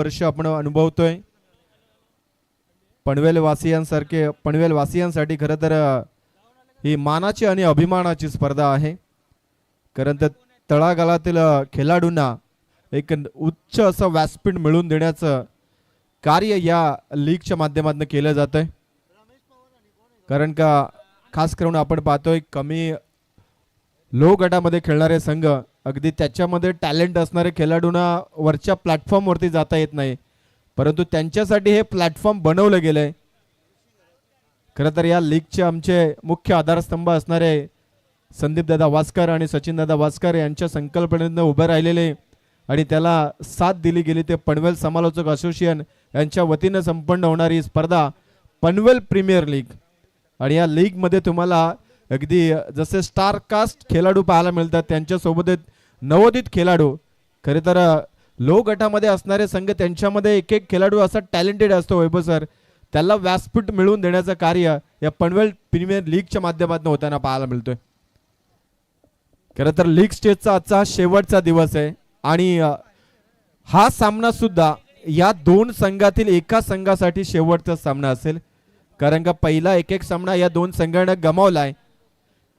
वर्ष आपण अनुभवतोय. पनवेल वासियांसाठी खरं तर ही मानाची आणि अभिमानाची स्पर्धा आहे. कारण तर तळागाळातील खेळाडूंना एक उच्च असं व्यासपीठ मिळवून देण्याचं कार्य या लीगच्या माध्यमातून केलं जात आहे. कारण का खास करून आपण पाहतोय कमी लो गटामध्ये खेळणारे संघ अगदी त्याच्यामध्ये टॅलेंट असणारे खेळाडूंना वरच्या प्लॅटफॉर्मवरती जाता येत नाही, परंतु त्यांच्यासाठी हे प्लॅटफॉर्म बनवलं गेलंय. खरं तर या लीगचे आमचे मुख्य आधारस्तंभ असणारे संदीपदादा वास्कर आणि सचिनदादा वास्कर यांच्या संकल्पनेनं उभं राहिलेले आणि त्याला साथ दिली गेली ते पनवेल समालोचक असोसिएशन यांच्या वतीनं संपन्न होणारी स्पर्धा पनवेल प्रीमियर लीग. आणि या लीगमध्ये तुम्हाला अगदी जसे स्टार कास्ट खेळाडू पाहायला मिळतात, त्यांच्यासोबत नवोदित खेळाडू. खरे तर लो गटामध्ये असणारे संघ त्यांच्यामध्ये एक एक खेळाडू असा टॅलेंटेड असतो वैभव सर, त्याला व्यासपीठ मिळवून देण्याचं कार्य या पनवेल प्रीमियर लीगच्या माध्यमातून होताना पाहायला मिळतोय. खरं तर लीग स्टेजचा आजचा शेवटचा दिवस आहे आणि हा सामना सुद्धा या दोन संघातील एका संघासाठी शेवटचा सामना असेल. कारण का पहिला एक सामना या दोन संघांना गमावलाय.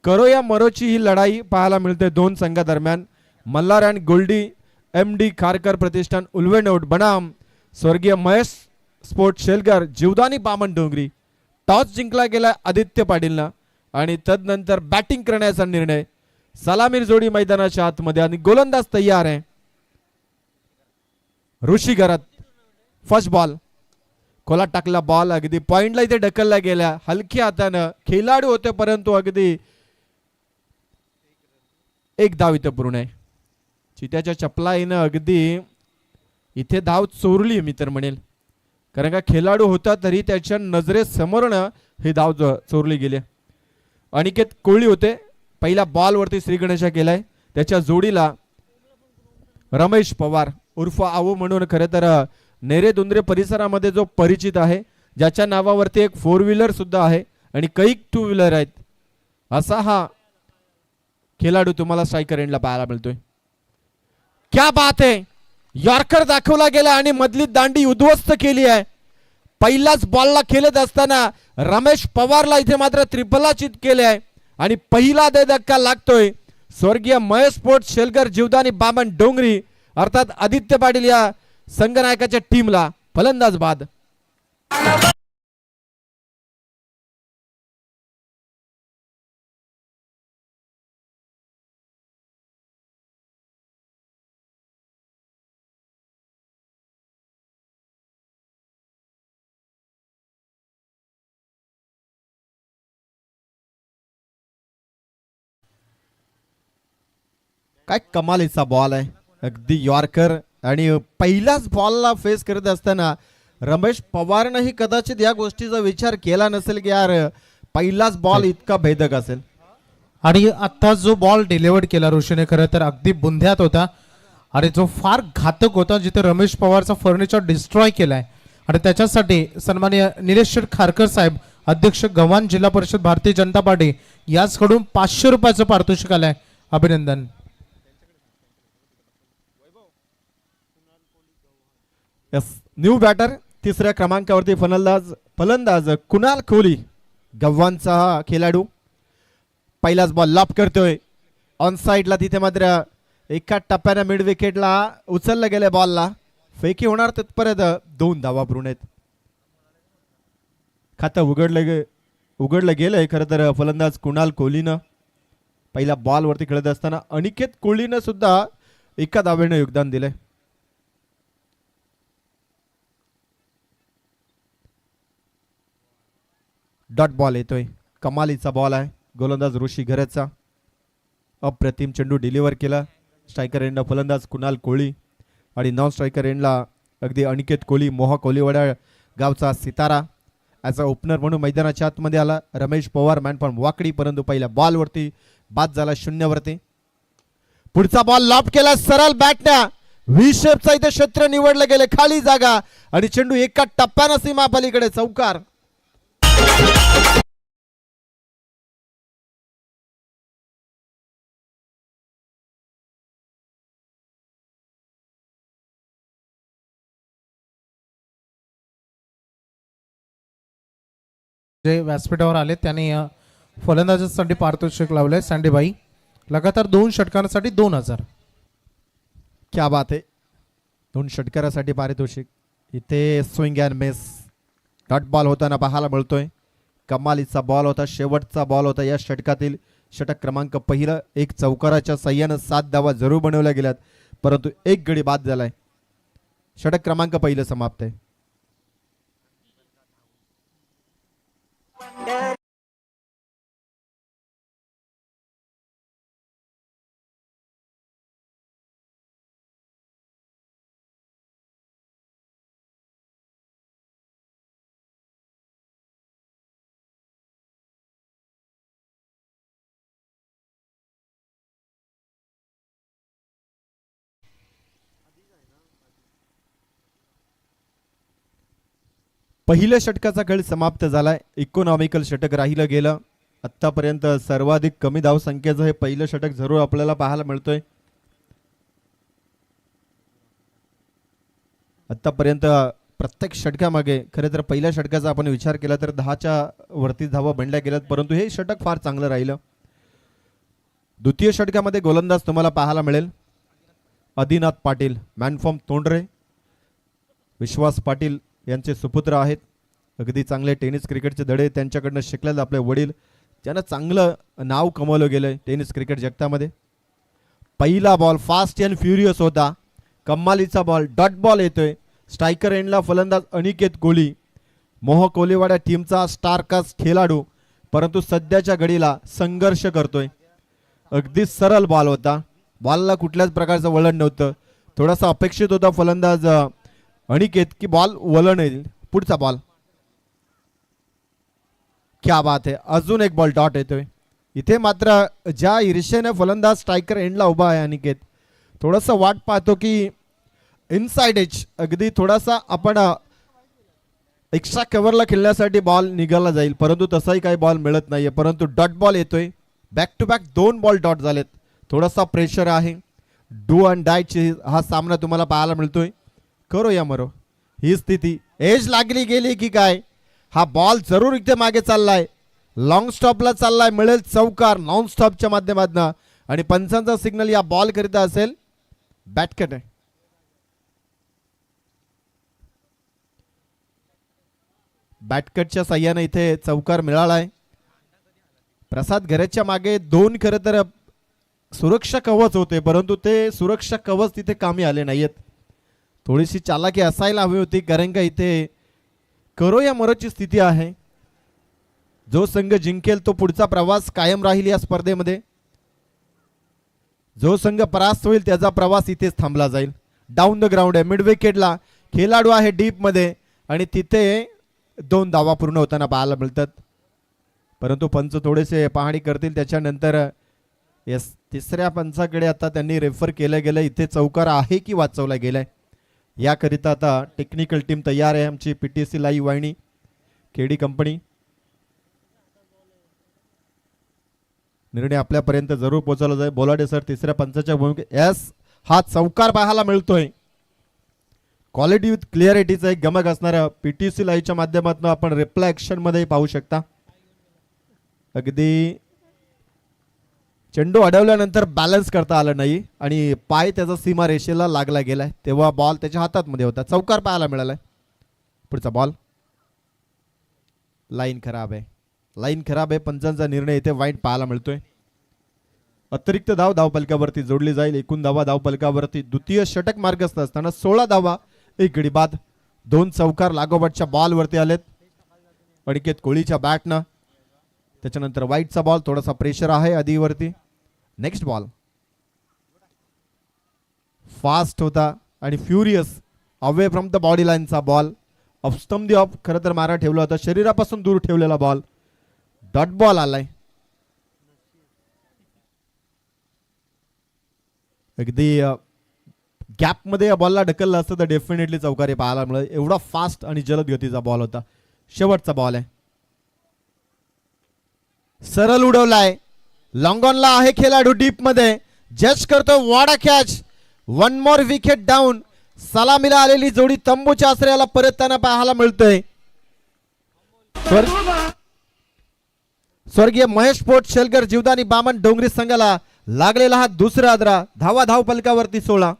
करो या मरोची ही लढाई पाहायला मिळते दोन संघादरम्यान. Malhar and Goldie MD Kharkar प्रतिष्ठान उल्वेनोड बनाम स्वर्गीय महेश स्पोर्ट शेलकर जीवदानी बामण डोंगरी. टॉस जिंकला गेला आदित्य पाटीलना आणि तदनंतर बॅटिंग करण्याचा निर्णय. सलामीर जोडी मैदानाच्या आतमध्ये आणि गोलंदाज तयार आहे. ऋषी घरात फर्स्ट बॉल खोला टाकला बॉल अगदी पॉइंटला इथे ढकलला गेला हलक्या हातानं. खेळाडू होते परंतु अगदी एक धाव इथे पूर्ण आहे. चित्याच्या चपलाईनं अगदी इथे धाव चोरली मी तर म्हणेल, कारण का खेळाडू होता तरी त्याच्या नजरेसमोरनं ही धाव चोरली गेली. अनिकेत कोळी होते. पहिल्या बॉलवरती श्रीगणेशा केलाय. त्याच्या जोडीला रमेश पवार उर्फ आऊ म्हणून खरं तर नेरे दुंद्रे परिसरामध्ये जो परिचित आहे, ज्याच्या नावावरती एक 4 व्हीलर सुद्धा आहे आणि कैक 2 व्हीलर आहेत, असा हा खेळाडू तुम्हाला स्ट्रायकर एंडला पाहायला मिळतोय. क्या बात आहे. यॉर्कर दाखवला गेला आणि मधली दांडी उद्ध्वस्त केली आहे. पहिल्याच बॉलला खेळत असताना रमेश पवारला इथे मात्र त्रिफला चित केले आहे आणि पहिला धक्का लागतोय स्वर्गीय महेश स्पोर्ट शेलकर जीवदानी बामण डोंगरी अर्थात आदित्य पाटील या संघनायकाच्या टीमला. फलंदाज बाद. काय कमालीचा बॉल आहे अगदी यॉर्कर. आणि पहिल्याच बॉलला फेस करत असताना रमेश पवारनंही कदाचित या गोष्टीचा विचार केला नसेल की यार पहिलाच बॉल इतका भेदक असेल. आणि आता जो बॉल डिलिव्हर्ड केला ऋषीने खरं तर अगदी बुंध्यात होता आणि जो फार घातक होता, जिथे रमेश पवारचा फर्निचर डिस्ट्रॉय केलाय. आणि त्याच्यासाठी सन्माननीय निलेश खारकर साहेब अध्यक्ष गव्हाण जिल्हा परिषद भारतीय जनता पार्टी याचकडून 500 रुपयाचं पारितोषिक आलंय. अभिनंदन. न्यू बॅटर तिसऱ्या क्रमांकावरती फलंदाज कुणाल कोहली गव्हाणचा हा खेळाडू. पहिलाच बॉल लॉप करतोय ऑन साइडला. तिथे मात्र एका टप्प्याने मिड विकेटला उचललं गेलं बॉलला. फेकी होणार तिथपर्यंत 2 धावा पूर्ण आहेत. खातं उघडलं गेलंय खरं तर फलंदाज कुणाल कोहलीनं. पहिल्या बॉलवरती खेळत असताना अनिकेत कोहलीनं सुद्धा एका धावेनं योगदान दिलंय. डॉट बॉल येतोय. कमालीचा बॉल आहे. गोलंदाज ऋषी घरेचा अप्रतिम चेंडू डिलिव्हर केला. स्ट्रायकर एंडला फलंदाज कुणाल कोहली आणि नॉन स्ट्रायकर एंडला अगदी अनिकेत कोहली मोहा कोहलीवाडा गावचा सितारा. ॲज अ ओपनर म्हणून मैदानाच्या आतमध्ये आला रमेश पवार. मॅन पण वाकडी परंतु पहिल्या बॉलवरती बाद झाला 0वरती. पुढचा बॉल लॉप केला सरळ बॅटना. व्ही शेपचा इथे क्षेत्र निवडलं गेले. खाली जागा आणि चेंडू एका टप्प्यानं सीमा पलीकडे चौकार. जे व्यासपीठावर आले त्यांनी फलंदाजासाठी पारितोषिक लावलंय. सँडीबाई लगातार 2 षटकांसाठी 2000. क्या बात आहे. 2 षटकारासाठी पारितोषिक. इथे swing and miss dot ball होताना पाहायला मिळतोय. कमालीचा बॉल होता, शेवटचा बॉल होता या षटकातील. षटक क्रमांक पहिलं. एक चौकाराच्या सहाय्यानं 7 धावा जरूर बनवल्या गेल्यात, परंतु एक गडी बाद झालाय. षटक क्रमांक पहिलं समाप्त आहे. पहिल्या षटकाचा खेळ समाप्त झालाय. इकॉनॉमिकल षटक राहिलं गेलं. आतापर्यंत सर्वाधिक कमी धावसंख्येचं हे पहिलं षटक जरूर आपल्याला पाहायला मिळतोय. आतापर्यंत प्रत्येक षटकामागे खरं तर पहिल्या षटकाचा आपण विचार केला तर 10च्या वरती धावा बनल्या गेल्यात, परंतु हे षटक फार चांगलं राहिलं. द्वितीय षटकामध्ये गोलंदाज तुम्हाला पाहायला मिळेल आदिनाथ पाटील, मॅन फ्रॉम तोंडरे. विश्वास पाटील यांचे सुपुत्र आहेत. अगदी चांगले टेनिस क्रिकेटचे धडे त्यांच्याकडनं शिकलेले आपले वडील, ज्यांना चांगलं नाव कमवलं गेलंय टेनिस क्रिकेट जगतामध्ये. पहिला बॉल फास्ट अँड फ्युरियस होता. कम्मालीचा बॉल डॉट बॉल येतोय. स्ट्रायकर एंडला फलंदाज अनिकेत कोहली, मोह कोलीवाडा टीमचा स्टारकास्ट खेळाडू, परंतु सध्याच्या घडीला संघर्ष करतोय. अगदी सरळ बॉल होता. बॉलला कुठल्याच प्रकारचं वळण नव्हतं. थोडासा अपेक्षित होता फलंदाज अनिकेत की बॉल वळण येईल. पुढचा बॉल. क्या बात आहे. अजून एक बॉल डॉट येतोय. इथे मात्र ज्या ईर्षेने फलंदाज स्ट्रायकर एंडला उभा आहे अनिकेत, थोडंसं वाट पाहतो की इनसाइड एज अगदी थोडासा आपण एक्स्ट्रा कव्हरला खेळण्यासाठी बॉल निघाला जाईल, परंतु तसाही काही बॉल मिळत नाहीये. परंतु डॉट बॉल येतोय. Back to back 2 ball dot झालेत. थोडासा प्रेशर आहे. डू अँड डायची हा सामना तुम्हाला पाहायला मिळतोय. करो या मरो ही स्थिती. एज लागली गेली की काय. हा बॉल जरूर इथे मागे चाललाय. लॉंग स्टॉपला चाललाय. मिळेल चौकार नॉन स्टॉपच्या माध्यमातून आणि पंचांचा सिग्नल या बॉल करिता असेल. बॅटकट आहे. बॅटकटच्या साह्याने इथे चौकार मिळालाय. प्रसाद घराच्या मागे 2 खरं तर सुरक्षा कवच होते, परंतु ते सुरक्षा कवच तिथे कामी आले नाहीयेत. थोडीशी चालाकी असायला हवी होती, कारण का इथे करो या मरोची स्थिती आहे. जो संघ जिंकेल तो पुढचा प्रवास कायम राहील या स्पर्धेमध्ये. जो संघ परास्त होईल त्याचा प्रवास इथेच थांबला जाईल. डाऊन द ग्राउंड आहे. मिड विकेटला खेळाडू आहे डीप मध्ये आणि तिथे 2 धावा पूर्ण होताना पाहायला मिळतात. परंतु पंच थोडेसे पाहणी करतील. त्याच्यानंतर यस तिसऱ्या पंचाकडे आता त्यांनी रेफर केलं गेलं. इथे चौकार आहे की वाचवला गेलाय याकरिता आता टेक्निकल टीम तयार आहे. आमची पीटीसी लाईव्ह वाहिनी केडी कंपनी. निर्णय आपल्यापर्यंत जरूर पोहोचवला जाईल. बोलाडे सर तिसऱ्या पंचाच्या भूमिकेत. यस हा चौकार पाहायला मिळतोय. क्वालिटी विथ क्लिअरिटीचा एक गमक असणाऱ्या पीटीसी लाईव्हच्या माध्यमातून आपण रिप्लाय ऍक्शन मध्ये पाहू शकता. अगदी चेंडू अडवल्यानंतर बॅलन्स करता आलं नाही आणि पाय त्याचा सीमा रेषेला लागला गेलाय, तेव्हा बॉल त्याच्या हातात मध्ये होता. चौकार पाहायला मिळालाय. पुढचा बॉल. लाईन खराब आहे. लाईन खराब आहे. पंचांचा निर्णय इथे वाईट पाहायला मिळतोय. अतिरिक्त धाव धावपलकावरती जोडली जाईल. एकूण धावा धावपलकावरती. द्वितीय षटक मार्गस्थ असताना 16 धावा, 1 गडी बाद. 2 चौकार लागोपाठच्या बॉल वरती आलेत अनिकेत कोहलीच्या बॅटनं. त्याच्यानंतर वाईटचा बॉल. थोडासा प्रेशर आहे आधीवरती. नेक्स्ट बॉल फास्ट होता आणि furious away from the body लाईनचा बॉल. ऑफस्टम दी ऑफ खरं तर मारा ठेवला होता. शरीरापासून दूर ठेवलेला बॉल. डॉट बॉल आलाय. अगदी गॅप मध्ये या बॉलला ढकललं असतं तर डेफिनेटली चौकारी पाहायला मिळेल. एवढा फास्ट आणि जलद गतीचा बॉल होता. शेवटचा बॉल आहे. सरळ उडवलाय. लॉंग ऑनला आहे खेळाडू डीप मध्ये. जज करतो वाडा कॅच. 1 more wicket down. सलामीला आलेली जोडी तंबूच्या आश्रयाला परतताना पाहायला मिळतोय. स्वर्गीय महेश पोट शेलकर जीवदानी बामण डोंगरी संघाला लागलेला हा दुसरा आदरा. धावा धाव फलकावरती 16.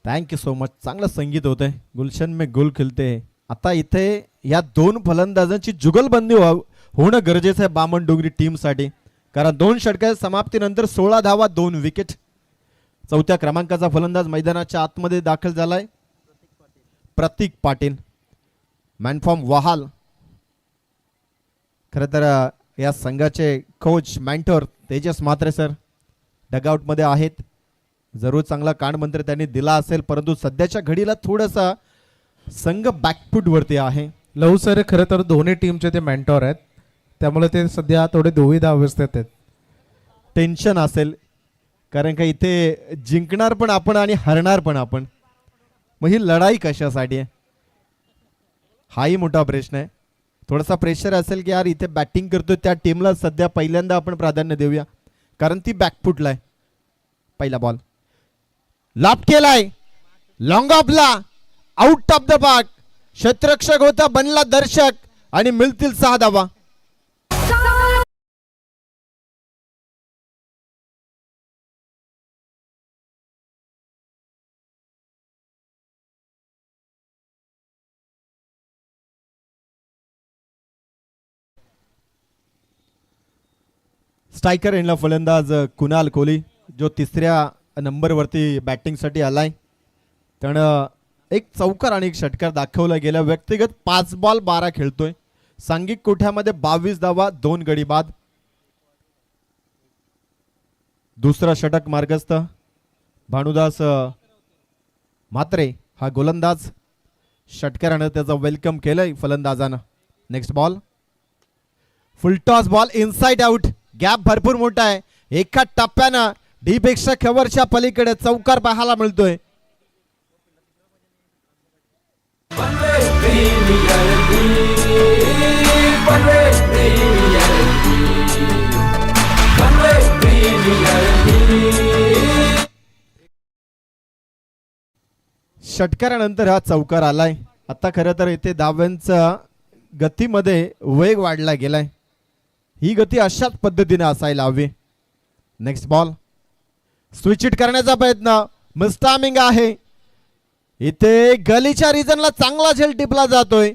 Thank you so much. चांगलं संगीत होतंय. गुलशन में गुल खिलते हैं. आता इथे या दोन फलंदाजांची जुगलबंदी होणं गरजेचं आहे बामण डोंगरी टीमसाठी, कारण 2 षटकाच्या समाप्तीनंतर 16 धावा 2 विकेट. चौथ्या क्रमांकाचा फलंदाज मैदानाच्या आतमध्ये दाखल झालाय. प्रतीक पाटील, मॅनफॉर्म वहाल. खरं तर या संघाचे कोच मॅन्टोर तेजस म्हात्रे सर डगआउटमध्ये आहेत. जरूर चांगला कानमंत्र त्यांनी दिला असेल, परंतु सध्याच्या घडीला थोडासा संघ बॅकफूट वरती आहे. लहू सर खरं तर दोन्ही टीमचे ते मेंटॉर आहेत, त्यामुळे ते सध्या थोडे दुविधा अवस्थेत आहेत. टेन्शन असेल, कारण का इथे जिंकणार पण आपण आणि हरणार पण आपण. मग ही लढाई कशासाठी आहे, हाही मोठा प्रश्न आहे. थोडासा प्रेशर असेल की यार इथे बॅटिंग करतोय त्या टीमला सध्या पहिल्यांदा आपण प्राधान्य देऊया, कारण ती बॅकफुटला आहे. पहिला बॉल लाप केलाय, लॉंग ऑफला, आउट ऑफ द पार्क. क्षेत्ररक्षक होता, बनला दर्शक आणि मिळतील 6 धावा. स्ट्रायकर एंडला फलंदाज कुणाल कोहली, जो 3ऱ्या नंबरवरती बॅटिंगसाठी आलाय. त्यानं एक चौकार आणि एक षटकार दाखवला गेला. व्यक्तिगत 5 बॉल 12 खेळतोय. सांघिक कोठ्यामध्ये 22 धावा 2 गडी बाद. दुसरा षटक मार्गस्थ भानुदास म्हात्रे हा गोलंदाज. षटकारानं त्याचं वेलकम केलंय फलंदाजानं. Next ball full toss ball, inside out. Gap भरपूर मोठा आहे. एका टप्प्यानं डी पेक्षा कव्हरच्या पलीकडे चौकार पाहायला मिळतोय. षटकारानंतर हा चौकार आलाय. आता खरं तर इथे धावांचा गतीमध्ये वेग वाढला गेलाय. ही गती अशाच पद्धतीने असायला हवी. नेक्स्ट बॉल स्विच इट करण्याचा प्रयत्न, मिस्टामिंग आहे. इथे गलीच्या रिजनला चांगला झेल टिपला जातोय.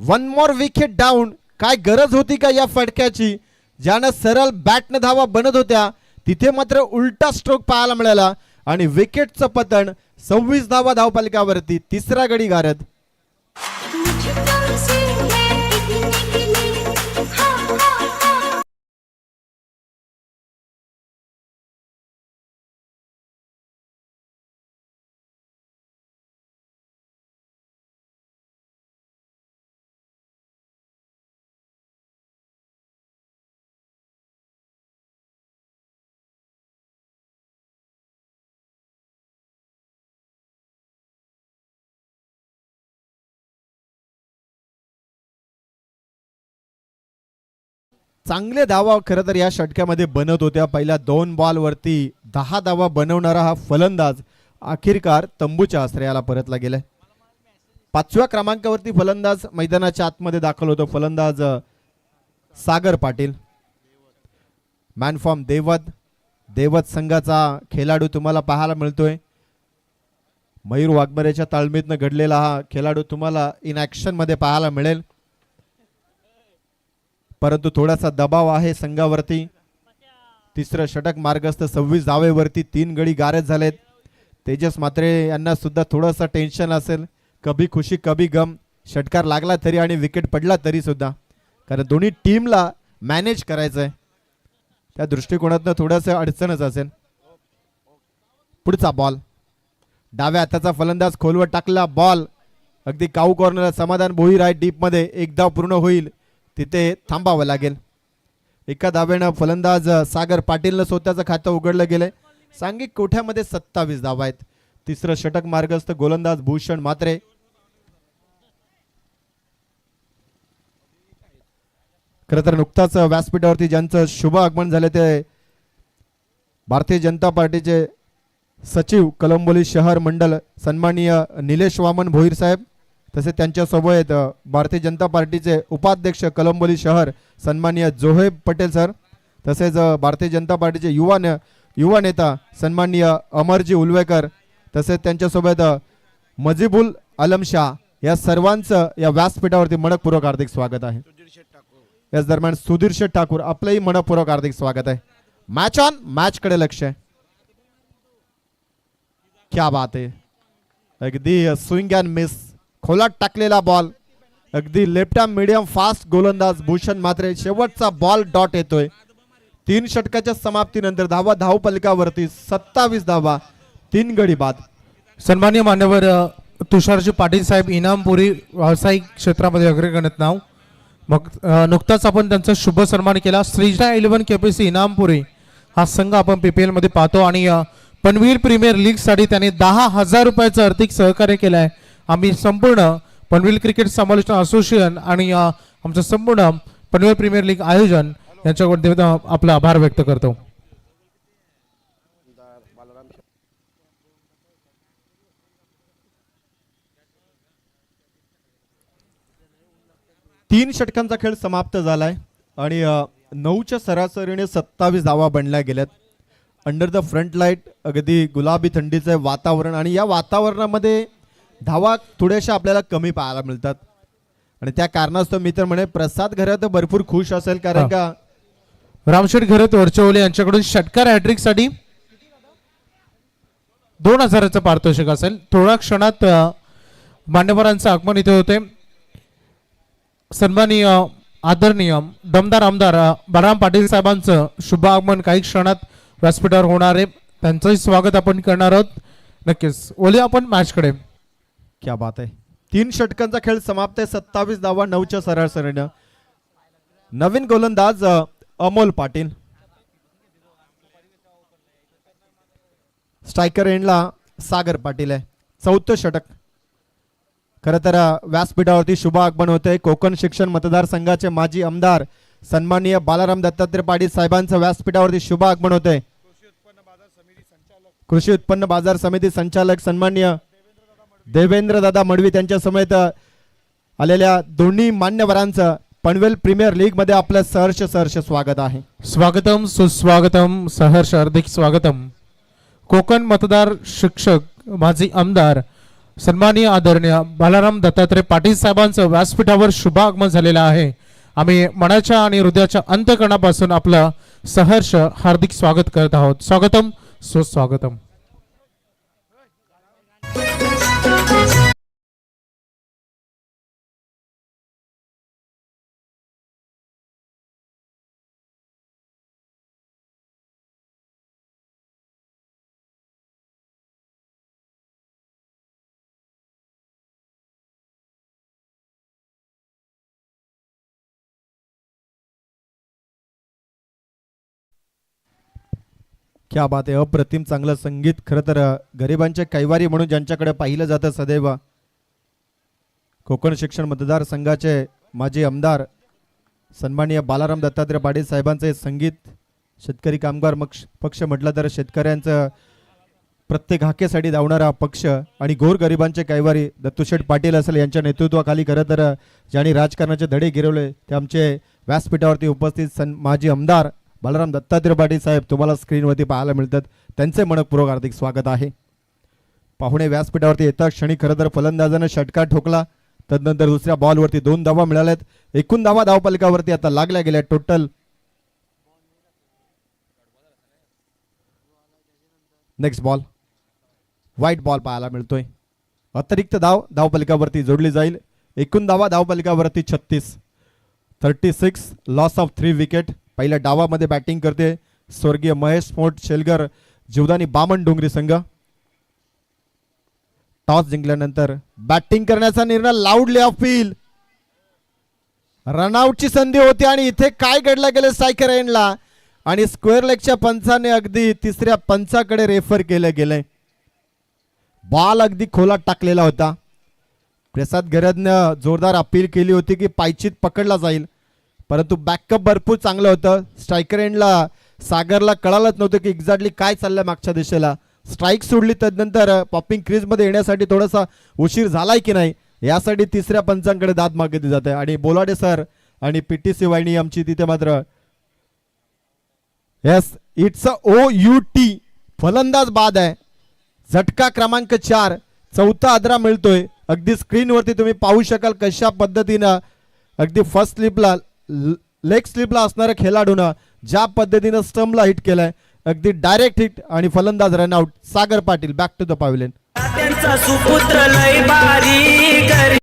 1 मोर विकेट डाऊन. काय गरज होती का या फटक्याची, ज्यानं सरळ बॅटनं धावा बनत होत्या तिथे मात्र उलटा स्ट्रोक पाहायला मिळाला आणि विकेटचं पतन. 26 धावा धावफलकावरती. 3रा गडी गारद. चांगले धावा खरं तर या षटक्यामध्ये बनत होत्या. पहिल्या 2 बॉलवरती 10 धावा बनवणारा हा फलंदाज अखेरकार तंबूच्या आश्रयाला परतला गेलाय. 5व्या क्रमांकावरती फलंदाज मैदानाच्या आतमध्ये दाखल होतो. फलंदाज सागर पाटील, मॅन फॉर्म देवत संघाचा खेळाडू तुम्हाला पाहायला मिळतोय. मयूर वाघमरेच्या ताळमेतनं घडलेला हा खेळाडू तुम्हाला इन ऍक्शन मध्ये पाहायला मिळेल, परंतु थोडासा दबाव आहे संघावरती. 3रं षटक मार्गस्थ. 26 धावेवरती 3 गडी गारद झालेत. तेजस म्हात्रे यांना सुद्धा थोडंसं टेन्शन असेल. कभी खुशी कभी गम. षटकार लागला तरी आणि विकेट पडला तरी सुद्धा, कारण दोन्ही टीमला मॅनेज करायचं आहे. त्या दृष्टिकोनातनं थोडंसं अडचणच असेल. पुढचा बॉल डाव्या हाताचा फलंदाज खोलवर टाकला. बॉल अगदी काऊ कॉर्नर. समाधान भोईर आहे डीप मध्ये. 1 धाव पूर्ण होईल. तिथे थांबावं लागेल. एका धावेनं फलंदाज सागर पाटीलनं स्वतःचं खातं उघडलं गेलंय. सांघिक कोठ्यामध्ये 27 धावा आहेत. तिसरं षटक मार्गस्थ गोलंदाज भूषण म्हात्रे. खरं तर नुकताच व्यासपीठावरती ज्यांचं शुभ आगमन झालं ते भारतीय जनता पार्टीचे सचिव कलंबोली शहर मंडल सन्माननीय निलेश वामन भोईर साहेब, तसेच त्यांच्यासोबत भारतीय जनता पार्टीचे उपाध्यक्ष कलंबोली शहर सन्माननीय जोहेब पटेल सर, तसेच भारतीय जनता पार्टीचे युवा नेता सन्माननीय अमरजी उलवेकर, तसेच त्यांच्यासोबत मजिबुल आलम शाह, या सर्वांचं या व्यासपीठावरती मनपूर्वक हार्दिक स्वागत आहे. याच दरम्यान सुधीर शेठ ठाकूर आपलंही मनपूर्वक हार्दिक स्वागत आहे. मॅच ऑन, मॅच कडे लक्ष आहे. क्या बात आहे. अगदी स्विंग अँड मिस, खोलात टाकलेला बॉल, अगदी लेफ्ट आर्म मीडियम फास्ट गोलंदाज भूषण म्हात्रे. शेवटचा बॉल डॉट येतोय. 3 षटकाच्या समाप्तीनंतर धावा धावपलकावरती 27 धावा, 3 गडी बाद. सन्मान्य मान्यवर तुषारजी पाटील साहेब इनामपुरी व्यावसायिक क्षेत्रामध्ये अग्रगणित नाव. मग नुकताच आपण त्यांचा शुभ सन्मान केला. श्रीजा 11 केपीसी इनामपुरी हा संघ आपण PPL मध्ये पाहतो आणि पनवेल प्रीमियर लीग साठी त्याने 10,000 रुपयाचं आर्थिक सहकार्य केलं आहे. आम्ही संपूर्ण पनवेल क्रिकेट समालोचन असोसिएशन आणि आमचं संपूर्ण पनवेल प्रीमियर लीग आयोजन यांच्याकडे आपला आभार व्यक्त करतो. तीन षटकांचा खेळ समाप्त झालाय आणि 9च्या सरासरीने 27 धावा बनल्या गेल्यात. अंडर द फ्रंट लाईट अगदी गुलाबी थंडीचं वातावरण आणि या वातावरणामध्ये धावा थोड्याशा आपल्याला कमी पाहायला मिळतात आणि त्या कारणास्तव मी तर म्हणे प्रसाद घरात भरपूर खुश असेल, कारण का रामशेठ घरत वरचवले यांच्याकडून षटकार हॅट्रिक साठी 2000चं पारितोषिक असेल. थोड्या क्षणात मान्यवरांचं आगमन इथे होते. सन्माननीय आदरणीय दमदार आमदार बाळाराम पाटील साहेबांचं शुभ आगमन काही क्षणात व्यासपीठावर होणार आहे. त्यांचंही स्वागत आपण करणार आहोत. नक्कीच बोलूया आपण मॅच कडे. क्या बात आहे. 3 षटकांचा खेळ समाप्त आहे. 27 धावा 9च्या सरासरीनं. नवीन गोलंदाज अमोल पाटील. स्ट्रायकर एंडला सागर पाटील आहे. 4थं षटक. खरं तर व्यासपीठावरती शुभ आगमन होते. कोकण शिक्षण मतदारसंघाचे माजी आमदार सन्माननीय बालाराम दत्तात्रय पाटील साहेबांचं व्यासपीठावरती शुभ आगमन होते. कृषी उत्पन्न बाजार समिती संचालक सन्माननीय देवेंद्र दादा मडवी त्यांच्या समेत आलेल्या दोन्ही मान्यवरांचं पनवेल प्रीमियर लीग मध्ये आपलं सहर्ष स्वागत आहे. स्वागतम सुस्वागतम सहर्ष हार्दिक स्वागतम. कोकण मतदार शिक्षक माजी आमदार सन्माननीय आदरणीय बालाराम दत्तात्रय पाटील साहेबांचं व्यासपीठावर शुभ आगमन झालेलं आहे. आम्ही मनाच्या आणि हृदयाच्या अंतःकरणापासून आपलं सहर्ष हार्दिक स्वागत करत आहोत. स्वागतम सुस्वागतम. क्या बात आहे. अप्रतिम चांगलं संगीत. खरं तर गरिबांचे कैवारी म्हणून ज्यांच्याकडे पाहिलं जातं सदैव कोकण शिक्षण मतदारसंघाचे माजी आमदार सन्माननीय बालाराम दत्तात्रय पाटील साहेबांचे संगीत. शेतकरी कामगार पक्ष म्हटलं तर शेतकऱ्यांचं प्रत्येक हाकेसाठी धावणारा पक्ष आणि गोरगरिबांचे कैवारी दत्तूशेठ पाटील असेल यांच्या नेतृत्वाखाली खरं तर ज्यांनी राजकारणाचे धडे गिरवले ते आमचे व्यासपीठावरती उपस्थित माजी आमदार बालाराम दत्तात्रय पाटील साहेब तुम्हाला स्क्रीनवरती पाहायला मिळतात. त्यांचे मनपूर्वक हार्दिक स्वागत आहे. पाहुणे व्यासपीठावरती येता क्षणी खरं तर फलंदाजानं षटकार ठोकला. तदनंतर दुसऱ्या बॉलवरती 2 धावा मिळाल्यात. एकूण धावा धावपलकावरती आता लागल्या गेल्या total. Next ball white ball पाहायला मिळतोय. अतिरिक्त धावपलकावरती जोडली जाईल. एकूण धावा धावपलकावरती 36 लॉस ऑफ 3 विकेट. पहिल्या डावामध्ये बॅटिंग करते स्वर्गीय महेश मोठ शेलगर जीवदानी बामण डोंगरी संघ. टॉस जिंकल्यानंतर बॅटिंग करण्याचा निर्णय लाऊडली अपील. रनआउटची संधी होती आणि इथे काय घडलं गेलं स्ट्रायकर एंडला आणि स्क्वेअर लेगच्या पंचाने अगदी तिसऱ्या पंचाकडे रेफर केलं गेलंय. बॉल अगदी खोलात टाकलेला होता. प्रसाद गरजनं जोरदार अपील केली होती की पायचीत पकडला जाईल, परंतु बॅकअप भरपूर चांगलं होतं. स्ट्रायकर एंडला सागरला कळालंच नव्हतं की एक्झॅक्टली काय चाललंय मागच्या दिशेला. स्ट्राईक सोडली त्यानंतर पॉपिंग क्रीजमध्ये येण्यासाठी थोडासा उशीर झालाय की नाही यासाठी तिसऱ्या पंचांकडे दाद मागितली जाते. आणि बोलाडे सर आणि पीटीसी वाहिनी आमची तिथे मात्र येस इट्स OUT फलंदाज बाद आहे. झटका क्रमांक 4 चौथा आदरा मिळतोय. अगदी स्क्रीनवरती तुम्ही पाहू शकाल कशा पद्धतीनं अगदी फर्स्ट स्लिपला लेग स्लिपला असणाऱ्या खेळाडूनं ज्या पद्धतीनं स्टंपला हिट केलाय अगदी डायरेक्ट हिट आणि फलंदाज run out. Sagar Patil back to the pavilion. त्यांचा सुपुत्र लय भारी घरी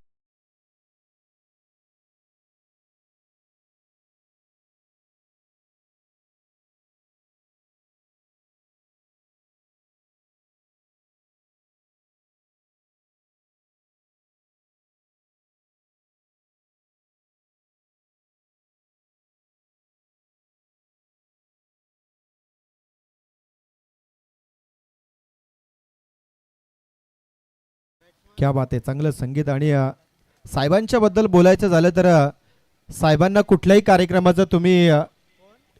क्या बात आहे. चांगलं संगीत. आणि साहेबांच्या बद्दल बोलायचं झालं तर साहेबांना कुठल्याही कार्यक्रमाचं तुम्ही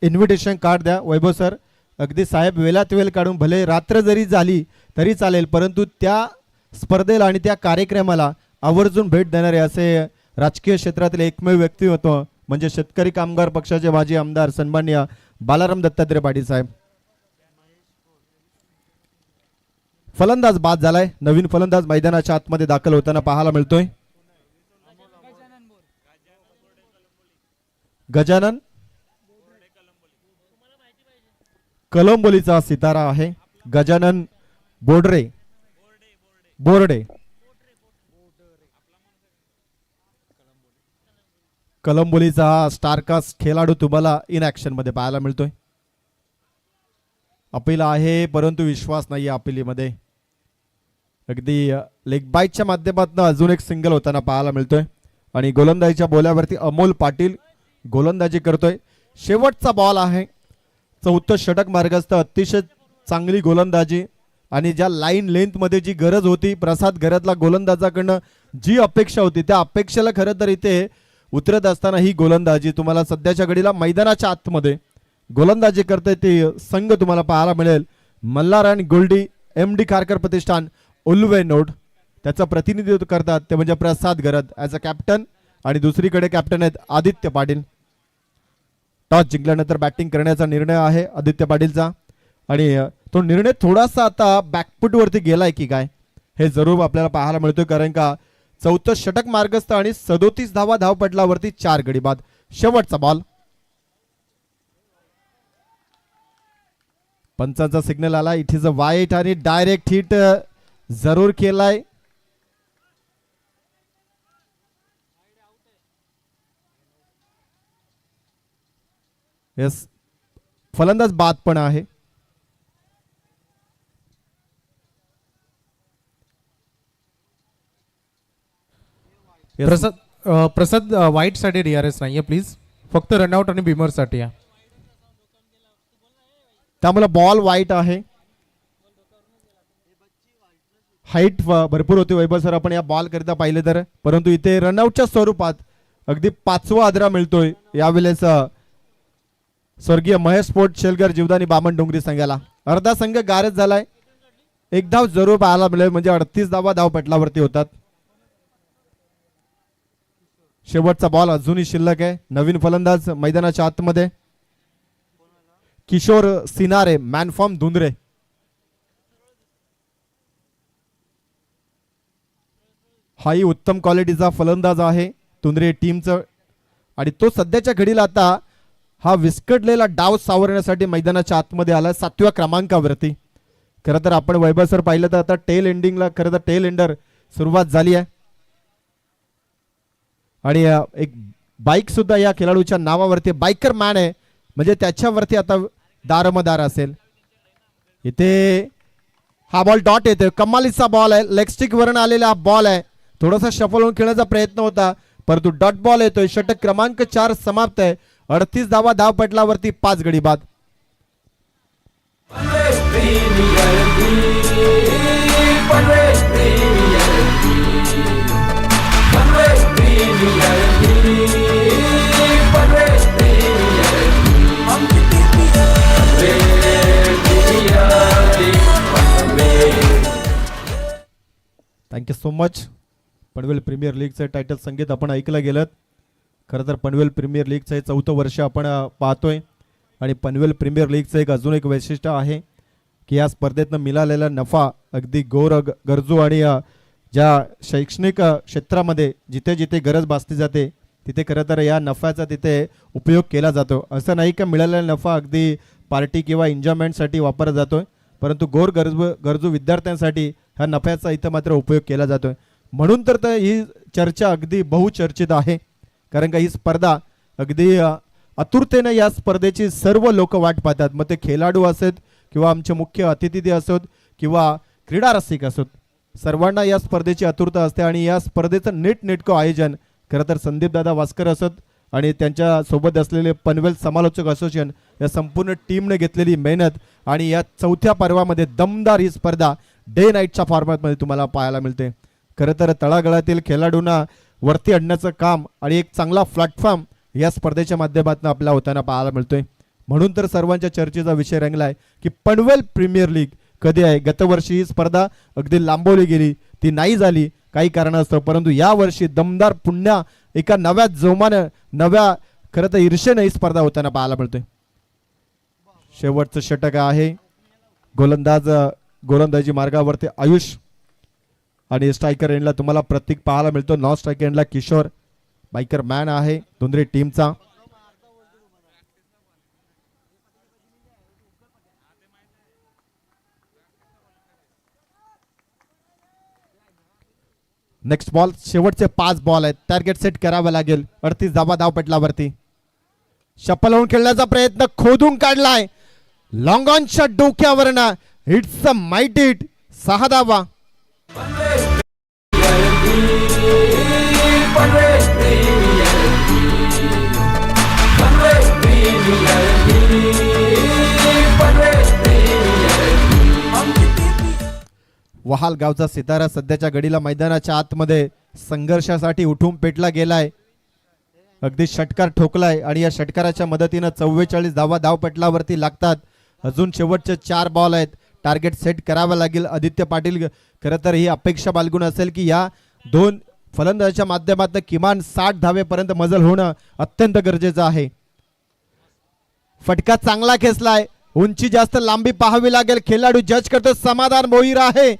इन्व्हिटेशन कार्ड द्या वैभव सर. अगदी साहेब वेळात वेळ काढून भले रात्र जरी झाली तरी चालेल, परंतु त्या स्पर्धेला आणि त्या कार्यक्रमाला आवर्जून भेट देणारे असे राजकीय क्षेत्रातील एकमेव व्यक्तिमत्व म्हणजे शेतकरी कामगार पक्षाचे माजी आमदार सन्माननीय बालाराम दत्तात्रय पाटील साहेब. फलंदाज बाद झालाय. नवीन फलंदाज मैदानाच्या आतमध्ये दाखल होताना पाहायला मिळतोय. गजानन कलंबोलीचा सितारा आहे. गजानन बोर्डे कलंबोलीचा हा स्टारकास्ट खेळाडू तुम्हाला इन ऍक्शन मध्ये पाहायला मिळतोय. अपील आहे परंतु विश्वास नाही अपिलीमध्ये. अगदी लेग बाईटच्या माध्यमातून अजून एक सिंगल होताना पाहायला मिळतोय. आणि गोलंदाजीच्या बोल्यावरती अमोल पाटील गोलंदाजी करतोय. शेवटचा बॉल आहे. चौथं षटक मार्गस्थ. अतिशय चांगली गोलंदाजी आणि ज्या लाईन लेंथ मध्ये जी गरज होती प्रसाद गरजला गोलंदाजाकडनं जी अपेक्षा होती त्या अपेक्षेला खरं तर इथे उतरत असताना ही गोलंदाजी तुम्हाला सध्याच्या घडीला मैदानाच्या आतमध्ये गोलंदाजी करते ते संघ तुम्हाला पाहायला मिळेल. मल्हार आणि गोल्डी MD खारकर प्रतिष्ठान उल्वे नोड त्याचं प्रतिनिधित्व करतात ते म्हणजे प्रसाद गरज ॲज अ कॅप्टन. आणि दुसरीकडे कॅप्टन आहेत आदित्य पाटील. टॉस जिंकल्यानंतर बॅटिंग करण्याचा निर्णय आहे आदित्य पाटीलचा आणि तो निर्णय थोडासा आता बॅकफुट वरती गेलाय की काय हे जरूर आपल्याला पाहायला मिळतोय, कारण का चौथं षटक मार्गस्थ आणि 37 धावा धावपटलावरती 4 गडी बाद. शेवटचा बॉल. पंचांचा सिग्नल आला. इट इज अ वाईट आणि डायरेक्ट हिट जरूर केलाय. येस फलंदाज बाद पण आहे. प्रसाद वाईट साठी DRS नाहीये प्लीज, फक्त रनआउट आणि बिमर साठी आहे. त्यामुळे बॉल वाईट आहे. हाईट भरपूर होती वैभव सर आपण या बॉल करिता पाहिले तर, परंतु इथे रनआउटच्या स्वरूपात अगदी 5वा आदरा मिळतोय यावेळेस स्वर्गीय महेश स्पोर्ट शेलगर जीवदानी बामण डोंगरी संघाला. अर्धा संघ गारज झालाय. एक धाव जरूर पाहायला मिळेल म्हणजे 38 धावा धावपटलावरती होतात. शेवटचा बॉल अजूनही शिल्लक आहे. नवीन फलंदाज मैदानाच्या आतमध्ये किशोर सिनारे मॅनफॉर्म धुंद्रे. हाही उत्तम क्वालिटीचा फलंदाज आहे धुंद्रे टीमचं आणि तो सध्याच्या घडीला आता हा विस्कटलेला डाव सावरण्यासाठी मैदानाच्या आतमध्ये आला 7व्या क्रमांकावरती. खरं तर आपण वैभव सर पाहिलं तर आता टेल एंडिंगला खरं तर टेल एंडर सुरुवात झाली आहे आणि एक बाईक सुद्धा या खेळाडूच्या नावावरती बायकर मॅन आहे म्हणजे त्याच्यावरती आता दारमदार असेल. इथे हा बॉल डॉट येतोय. कमालीचा बॉल आहे. लेग स्टिक वरून आलेला हा बॉल आहे. थोडासा शफल होऊन खेळण्याचा प्रयत्न होता परंतु डॉट बॉल येतोय. षटक क्रमांक 4 समाप्त आहे. 38 धावा धावपटलावरती 5 गडी बाद. Thank you so much. Panvel premier लीगचं टायटल संगीत आपण ऐकलं गेलं. खरं तर पनवेल प्रीमियर लीगचं हे 4थं वर्ष आपण पाहतोय आणि पनवेल प्रीमियर लीगचं एक अजून एक वैशिष्ट्य आहे की या स्पर्धेतनं मिळालेला नफा अगदी गरजू आणि ज्या शैक्षणिक क्षेत्रामध्ये जिथे जिथे गरज भासली जाते तिथे खरं तर या नफ्याचा तिथे उपयोग केला जातो. असं नाही का मिळालेला नफा अगदी पार्टी किंवा एन्जॉयमेंटसाठी वापरला जातोय, परंतु गरजू विद्यार्थ्यांसाठी ह्या नफ्याचा इथं मात्र उपयोग केला जातोय. म्हणून तर ही चर्चा अगदी बहुचर्चित आहे. कारण का ही स्पर्धा अगदी आतुरतेनं या स्पर्धेची सर्व लोक वाट पाहतात. मग ते खेळाडू असोत किंवा आमचे मुख्य अतिथी असोत किंवा क्रीडा रसिक असोत, सर्वांना या स्पर्धेची आतुरता असते. आणि या स्पर्धेचं नीटनेटकं आयोजन खरं तर संदीपदादा वास्कर असोत आणि त्यांच्या सोबत असलेले पनवेल समालोचक असोसिएशन या संपूर्ण टीमने घेतलेली मेहनत आणि या 4थ्या पर्वामध्ये दमदार ही स्पर्धा डे नाईटच्या फॉर्मॅटमध्ये तुम्हाला पाहायला मिळते. खरं तर तळागाळातील खेळाडूंना वरती आणण्याचं काम आणि एक चांगला प्लॅटफॉर्म या स्पर्धेच्या माध्यमातून आपल्याला होताना पाहायला मिळतोय. म्हणून तर सर्वांच्या चर्चेचा विषय रंगला आहे की पनवेल प्रीमियर लीग कधी आहे. गतवर्षी ही स्पर्धा अगदी लांबवली गेली, ती नाही झाली काही कारणास्तव, परंतु यावर्षी दमदार पुन्हा एका नव्या जोमानं नव्या खरं तर ईर्षेनं ही स्पर्धा होताना पाहायला मिळतोय. शेवटचं षटक आहे. गोलंदाजी मार्गावरती आयुष आणि स्ट्रायकर एंडला तुम्हाला प्रतीक पाहायला मिळतो. नॉन स्ट्रायकर एंडला किशोर बायकर मॅन आहे दोन्ही टीमचा. Next ball. शेवटचे 5 बॉल आहेत. टार्गेट सेट करावं लागेल. 38 धावा धावपटलावरती. शपल होऊन खेळण्याचा प्रयत्न खोदून काढलाय. लॉंग ऑनच्या डोक्यावरनं हिट्स अ माइट हिट. 6 धावा. वहाल गावचा सितारा सध्याच्या घडीला मैदानाच्या आतमध्ये संघर्षासाठी उठून पेटला गेलाय. अगदी षटकार ठोकलाय आणि या षटकाराच्या मदतीनं 44 धावा धावपटलावरती लागतात. अजून शेवटचे 4 बॉल आहेत. टार्गेट सेट करावं लागेल. आदित्य पाटील खरं तर ही अपेक्षा बाळगून असेल की या 2 फलंदाजाच्या माध्यमातून किमान 60 धावेपर्यंत मजल होणं अत्यंत गरजेचं आहे. फटका चांगला खेचलाय. उंची जास्त लांबी पाहावी लागेल. खेळाडू जज करतो. समाधान मोहीर आहे.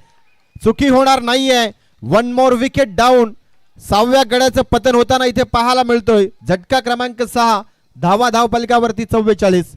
चुकी होणार नाहीये. 1 मोर विकेट डाऊन. 6व्या गड्याचं पतन होताना इथे पाहायला मिळतोय. झटका क्रमांक 6. धावा धावफलकावरती 44.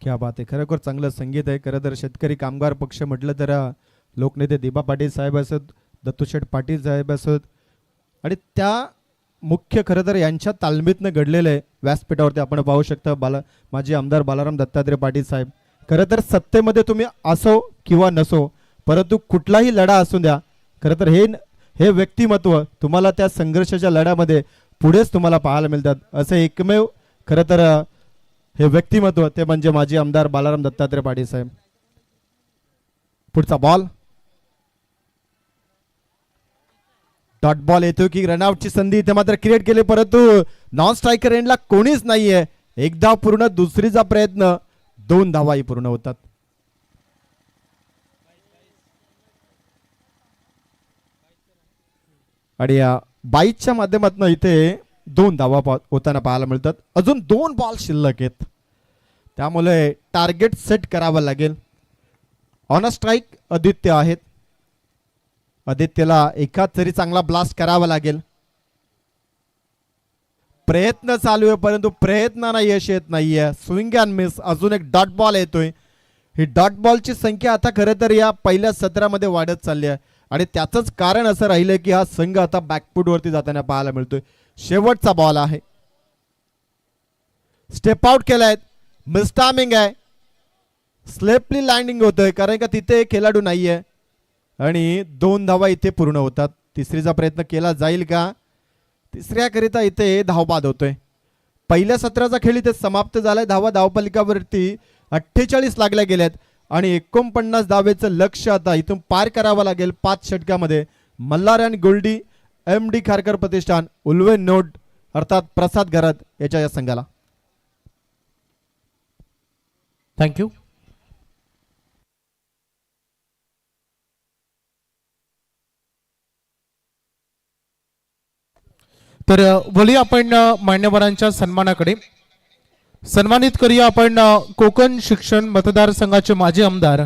क्या बात आहे. खरोखर चांगलं संगीत आहे. खरं तर शेतकरी कामगार पक्ष म्हटलं तर लोकनेते दिबा पाटील साहेब असत, दत्तूशेठ पाटील साहेब असत आणि त्या मुख्य खरं तर यांच्या तालमीतनं घडलेलं आहे. व्यासपीठावरती आपण पाहू शकता माजी आमदार बालाराम दत्तात्रय पाटील साहेब. खरं तर सत्तेमध्ये तुम्ही असो किंवा नसो, परंतु कुठलाही लढा असू द्या, खरं तर हे व्यक्तिमत्व तुम्हाला त्या संघर्षाच्या लढ्यामध्ये पुढेच तुम्हाला पाहायला मिळतात. असे एकमेव खरं तर हे व्यक्तिमत्व ते म्हणजे माजी आमदार बालाराम दत्तात्रय पाटील साहेब. पुढचा बॉल. डॉट बॉल येतो की रनआउटची संधी इथे मात्र क्रिएट केली, परंतु नॉन स्ट्रायकर एंडला कोणीच नाहीये. एक धाव पूर्ण. दुसरीचा प्रयत्न. 2 धावाही पूर्ण होतात. आणि 22च्या माध्यमातून इथे 2 धावा होताना पाहायला मिळतात. अजून 2 बॉल शिल्लक आहेत, त्यामुळे टार्गेट सेट करावं लागेल. ऑन अ स्ट्राईक आदित्य आहेत. आदित्यला एकाच तरी चांगला ब्लास्ट करावा लागेल. प्रयत्न चालू आहे परंतु प्रयत्नांना यश येत नाहीये. Swing and miss. अजून एक डॉट बॉल येतोय. ही डॉट बॉलची संख्या आता खरं तर या पहिल्या सत्रामध्ये वाढत चालली आहे आणि त्याचंच कारण असं राहिलं की हा संघ आता बॅकफूटवरती जाताना पाहायला मिळतोय. शेवटचा बॉल आहे. स्टेप आउट केलाय. मिसटायमिंग आहे. स्लेपली लँडिंग होतोय कारण का तिथे खेळाडू नाहीये आणि 2 धावा इथे पूर्ण होतात. तिसरीचा प्रयत्न केला जाईल का? तिसऱ्याकरिता इथे धावबाद होतोय. पहिल्या सत्राचा खेळ इथे समाप्त झालाय. धावा धावपलिकावरती 48 लागल्या गेल्यात आणि 49 धावेचं लक्ष आता इथून पार करावं लागेल 5 षटकामध्ये. मल्हार आणि गोल्डी MD खारकर प्रतिष्ठान उल्वे नोट अर्थात प्रसाद घरात याच्या या संघाला. थँक्यू. तर बोलूया आपण मान्यवरांच्या सन्मानाकडे. सन्मानित करूया आपण कोकण शिक्षण मतदारसंघाचे माजी आमदार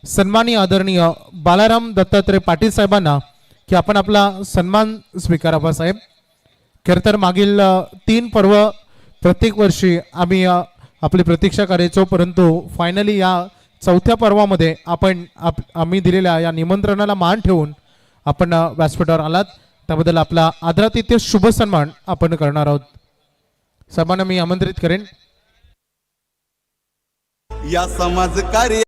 सन्माननीय आदरणीय बालाराम दत्तात्रय पाटील साहेबांना की आपण आपला सन्मान स्वीकारावा. साहेब, खरं तर मागील 3 पर्व प्रत्येक वर्षी आम्ही आपली प्रतीक्षा करायचो परंतु फायनली या 4थ्या पर्वामध्ये आपण आम्ही दिलेल्या या निमंत्रणाला मान ठेवून आपण व्यासपीठावर आलात. त्याबद्दल आपला आदरातिथ्य शुभ सन्मान आपण करणार आहोत. साहेबांना मी आमंत्रित करेन. या समाज कार्य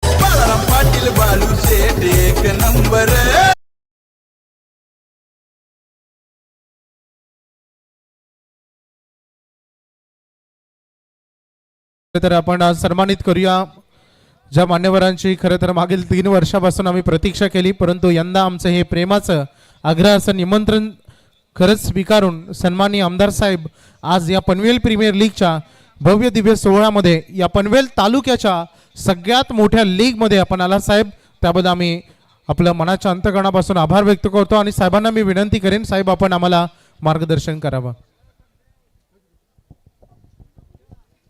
बाळाराम पाटील बालू शेठ एक नंबर. तर आपण आज सन्मानित करूया ज्या मान्यवरांची खरं तर मागील 3 वर्षापासून आम्ही प्रतीक्षा केली परंतु यंदा आमचं हे प्रेमाचं आग्रह असं निमंत्रण खरंच स्वीकारून सन्माननीय आमदार साहेब आज या पनवेल प्रीमियर लीगच्या भव्य दिव्य सोहळ्यामध्ये या पनवेल तालुक्याच्या सगळ्यात मोठ्या लीगमध्ये आपण आला साहेब. त्याबद्दल आम्ही आपलं मनाच्या अंतःकरणापासून आभार व्यक्त करतो आणि साहेबांना मी विनंती करेन साहेब आपण आम्हाला मार्गदर्शन करावं.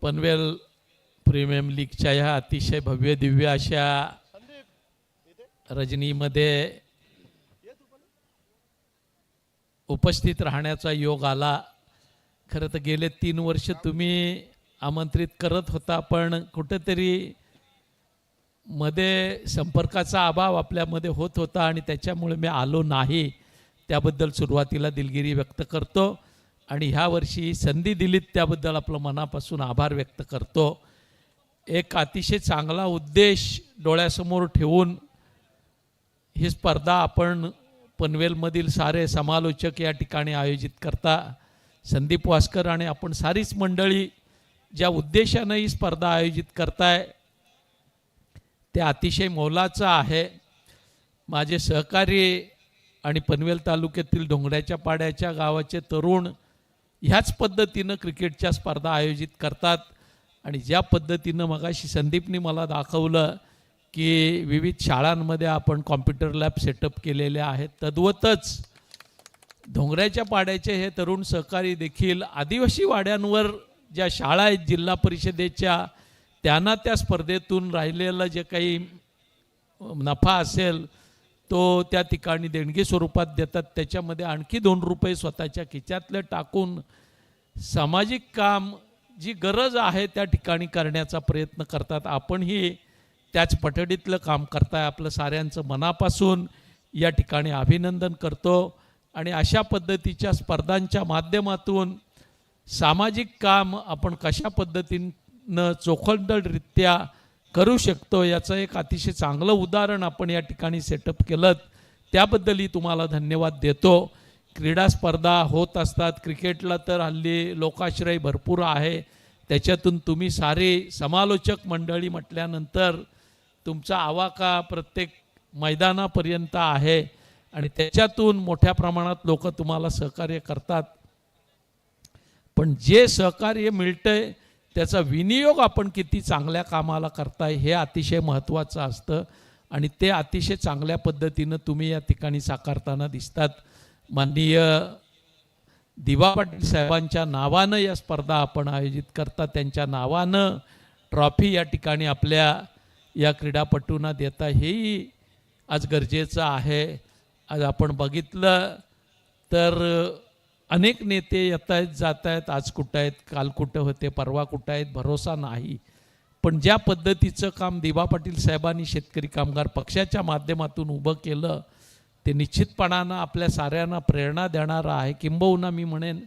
पनवेल प्रीमियम लीगच्या ह्या अतिशय भव्य दिव्य अशा रजनीमध्ये उपस्थित राहण्याचा योग आला. खरं तर गेले 3 वर्ष तुम्ही आमंत्रित करत होता पण कुठेतरी मध्ये संपर्काचा अभाव आपल्यामध्ये होत होता आणि त्याच्यामुळे मी आलो नाही. त्याबद्दल सुरुवातीला दिलगिरी व्यक्त करतो आणि ह्या वर्षी संधी दिलीत त्याबद्दल आपलं मनापासून आभार व्यक्त करतो. एक अतिशय चांगला उद्देश डोळ्यासमोर ठेवून ही स्पर्धा आपण पनवेलमधील सारे समालोचक या ठिकाणी आयोजित करता. संदीप वास्कर आणि आपण सारीच मंडळी ज्या उद्देशानं ही स्पर्धा आयोजित करताय ते अतिशय मोलाचं आहे. माझे सहकारी आणि पनवेल तालुक्यातील डोंगराच्या पाड्याच्या गावाचे तरुण ह्याच पद्धतीनं क्रिकेटच्या स्पर्धा आयोजित करतात आणि ज्या पद्धतीनं मगाशी संदीपनी मला दाखवलं की विविध शाळांमध्ये आपण कॉम्प्युटर लॅब सेटअप केलेले आहेत तद्वतच डोंगराच्या पाड्याचे हे तरुण सहकारी देखील आदिवासी वाड्यांवर ज्या शाळा आहेत जिल्हा परिषदेच्या त्यांना त्या स्पर्धेतून राहिलेलं जे काही नफा असेल तो त्या ठिकाणी देणगी स्वरूपात देतात. त्याच्यामध्ये आणखी 2 रुपये स्वतःच्या खिच्यातले टाकून सामाजिक काम जी गरज आहे त्या ठिकाणी करण्याचा प्रयत्न करतात. आपणही त्याच पठडीतलं काम करताय. आपलं साऱ्यांचं मनापासून या ठिकाणी अभिनंदन करतो आणि अशा पद्धतीच्या स्पर्धांच्या माध्यमातून सामाजिक काम आपण कशा पद्धतीनं चोखंदळरित्या करू शकतो याचं एक अतिशय चांगलं उदाहरण आपण या ठिकाणी सेटअप केलं. त्याबद्दलही तुम्हाला धन्यवाद देतो. क्रीडा स्पर्धा होत असतात. क्रिकेटला तर हल्ली लोकाश्रय भरपूर आहे. त्याच्यातून तुम्ही सारे समालोचक मंडळी म्हटल्यानंतर तुमचा आवाका प्रत्येक मैदानापर्यंत आहे आणि त्याच्यातून मोठ्या प्रमाणात लोक तुम्हाला सहकार्य करतात. पण जे सहकार्य मिळतंय त्याचा विनियोग आपण किती चांगल्या कामाला करताय हे अतिशय महत्त्वाचं असतं आणि ते अतिशय चांगल्या पद्धतीनं तुम्ही या ठिकाणी साकारताना दिसतात. माननीय दिवा पाटील साहेबांच्या नावानं या स्पर्धा आपण आयोजित करता. त्यांच्या नावानं ट्रॉफी या ठिकाणी आपल्या या क्रीडापटूंना देता हेही आज गरजेचं आहे. आज आपण बघितलं तर अनेक नेते येत आहेत जात आहेत, आज कुठं आहेत, काल कुठं होते, परवा कुठं आहेत, भरोसा नाही. पण ज्या पद्धतीचं काम दिबा पाटील साहेबांनी शेतकरी कामगार पक्षाच्या माध्यमातून उभं केलं ते निश्चितपणानं आपल्या साऱ्यांना प्रेरणा देणारं आहे. किंबहुना मी म्हणेन